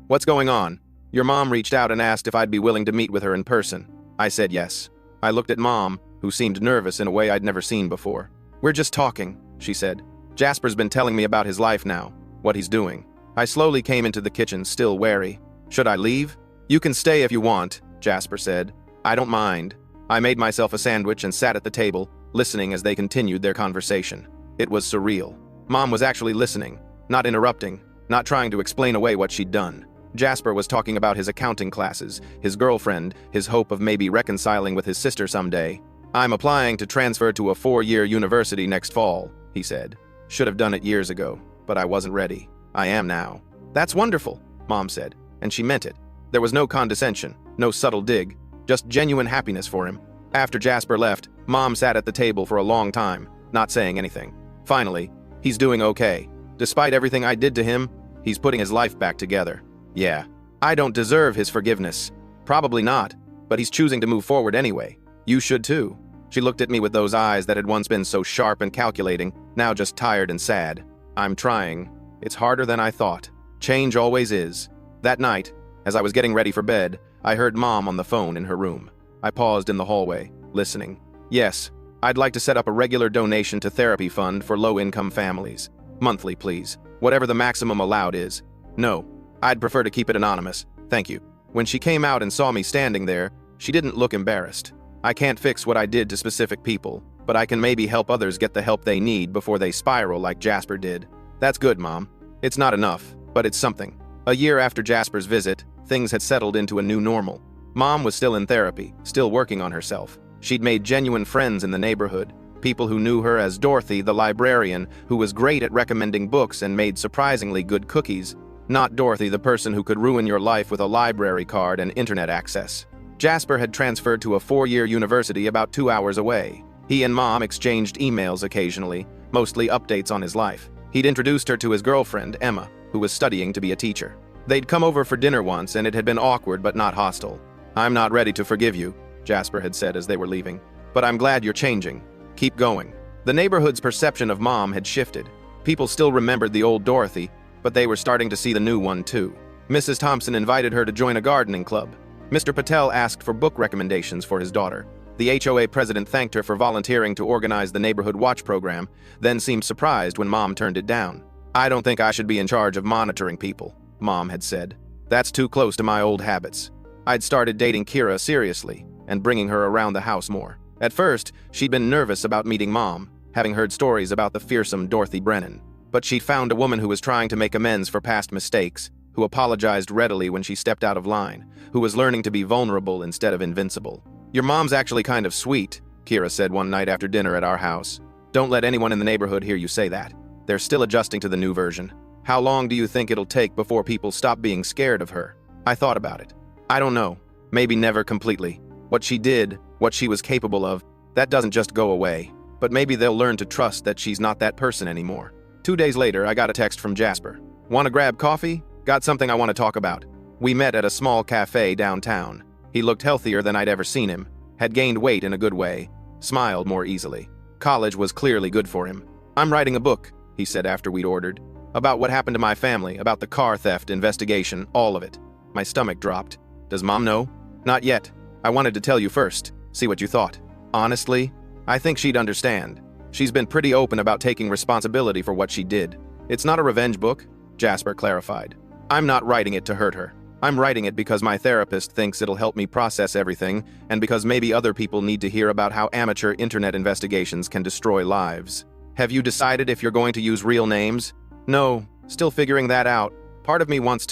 what's going on?" "Your mom reached out and asked if I'd be willing to meet with her in person." I said yes. I looked at Mom, who seemed nervous in a way I'd never seen before. "We're just talking," she said. "Jasper's been telling me about his life now, what he's doing." I slowly came into the kitchen, still wary. "Should I leave?" "You can stay if you want," Jasper said. "I don't mind." I made myself a sandwich and sat at the table, listening as they continued their conversation. It was surreal. Mom was actually listening, not interrupting, not trying to explain away what she'd done. Jasper was talking about his accounting classes, his girlfriend, his hope of maybe reconciling with his sister someday. "I'm applying to transfer to a 4-year university next fall," he said. "Should have done it years ago, but I wasn't ready. I am now." "That's wonderful," Mom said, and she meant it. There was no condescension, no subtle dig, just genuine happiness for him. After Jasper left, Mom sat at the table for a long time, not saying anything. Finally, "He's doing okay. Despite everything I did to him, he's putting his life back together. Yeah, I don't deserve his forgiveness. Probably not, but he's choosing to move forward anyway. You should too." She looked at me with those eyes that had once been so sharp and calculating, now just tired and sad. "I'm trying. It's harder than I thought. Change always is." That night, as I was getting ready for bed, I heard Mom on the phone in her room. I paused in the hallway, listening. "Yes, I'd like to set up a regular donation to therapy fund for low-income families. Monthly, please. Whatever the maximum allowed is." "No, I'd prefer to keep it anonymous. Thank you." When she came out and saw me standing there, she didn't look embarrassed. "I can't fix what I did to specific people, but I can maybe help others get the help they need before they spiral like Jasper did." "That's good, Mom. It's not enough, but it's something." A year after Jasper's visit, things had settled into a new normal. Mom was still in therapy, still working on herself. She'd made genuine friends in the neighborhood, people who knew her as Dorothy, the librarian, who was great at recommending books and made surprisingly good cookies. Not Dorothy, the person who could ruin your life with a library card and internet access. Jasper had transferred to a 4-year university about 2 hours away. He and Mom exchanged emails occasionally, mostly updates on his life. He'd introduced her to his girlfriend, Emma, who was studying to be a teacher. They'd come over for dinner once, and it had been awkward but not hostile. "I'm not ready to forgive you," Jasper had said as they were leaving. "But I'm glad you're changing. Keep going." The neighborhood's perception of Mom had shifted. People still remembered the old Dorothy, but they were starting to see the new one too. Mrs. Thompson invited her to join a gardening club. Mr. Patel asked for book recommendations for his daughter. The HOA president thanked her for volunteering to organize the neighborhood watch program, then seemed surprised when Mom turned it down. "I don't think I should be in charge of monitoring people," Mom had said. "That's too close to my old habits." I'd started dating Kira seriously and bringing her around the house more. At first, she'd been nervous about meeting Mom, having heard stories about the fearsome Dorothy Brennan. But she'd found a woman who was trying to make amends for past mistakes, who apologized readily when she stepped out of line, who was learning to be vulnerable instead of invincible. "Your mom's actually kind of sweet," Kira said one night after dinner at our house. "Don't let anyone in the neighborhood hear you say that. They're still adjusting to the new version. How long do you think it'll take before people stop being scared of her?" I thought about it. I don't know. Maybe never completely. What she did, what she was capable of, that doesn't just go away. But maybe they'll learn to trust that she's not that person anymore. 2 days later, I got a text from Jasper. "Want to grab coffee? Got something I want to talk about." We met at a small cafe downtown. He looked healthier than I'd ever seen him, had gained weight in a good way, smiled more easily. College was clearly good for him. "I'm writing a book," he said after we'd ordered. "About what happened to my family, about the car theft investigation, all of it." My stomach dropped. "Does Mom know?" "Not yet. I wanted to tell you first, see what you thought." Honestly, I think she'd understand. She's been pretty open about taking responsibility for what she did. "It's not a revenge book," Jasper clarified. "I'm not writing it to hurt her. I'm writing it because my therapist thinks it'll help me process everything, and because maybe other people need to hear about how amateur internet investigations can destroy lives." "Have you decided if you're going to use real names?" "No, still figuring that out. Part of me wants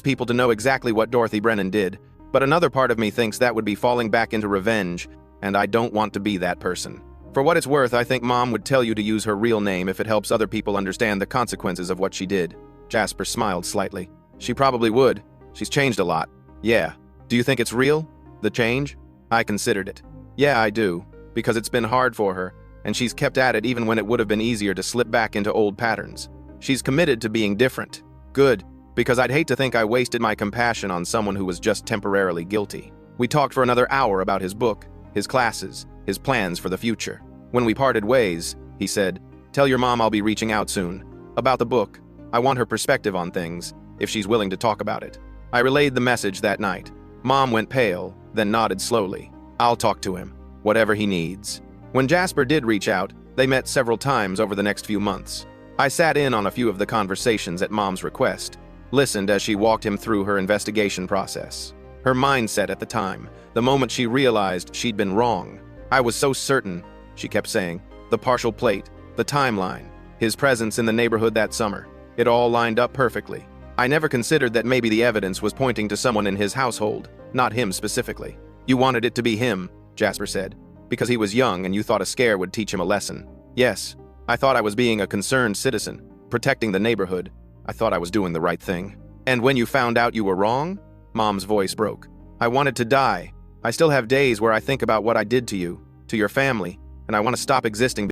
people to know exactly what Dorothy Brennan did, but another part of me thinks that would be falling back into revenge, and I don't want to be that person. For what it's worth, I think Mom would tell you to use her real name if it helps other people understand the consequences of what she did." Jasper smiled slightly. She probably would. She's changed a lot. Yeah. Do you think it's real? The change? I considered it. Yeah, I do. Because it's been hard for her, and she's kept at it even when it would have been easier to slip back into old patterns. She's committed to being different. Good. Because I'd hate to think I wasted my compassion on someone who was just temporarily guilty. We talked for another hour about his book, his classes, his plans for the future. When we parted ways, he said, "Tell your mom I'll be reaching out soon. About the book. I want her perspective on things, if she's willing to talk about it." I relayed the message that night. Mom went pale, then nodded slowly. "I'll talk to him. Whatever he needs." When Jasper did reach out, they met several times over the next few months. I sat in on a few of the conversations at Mom's request, listened as she walked him through her investigation process. Her mindset at the time, the moment she realized she'd been wrong. "I was so certain," she kept saying. "The partial plate, the timeline, his presence in the neighborhood that summer. It all lined up perfectly. I never considered that maybe the evidence was pointing to someone in his household, not him specifically." "You wanted it to be him," Jasper said, "because he was young and you thought a scare would teach him a lesson." "Yes, I thought I was being a concerned citizen, protecting the neighborhood. I thought I was doing the right thing." "And when you found out you were wrong?" Mom's voice broke. "I wanted to die. I still have days where I think about what I did to you, to your family, and I want to stop existing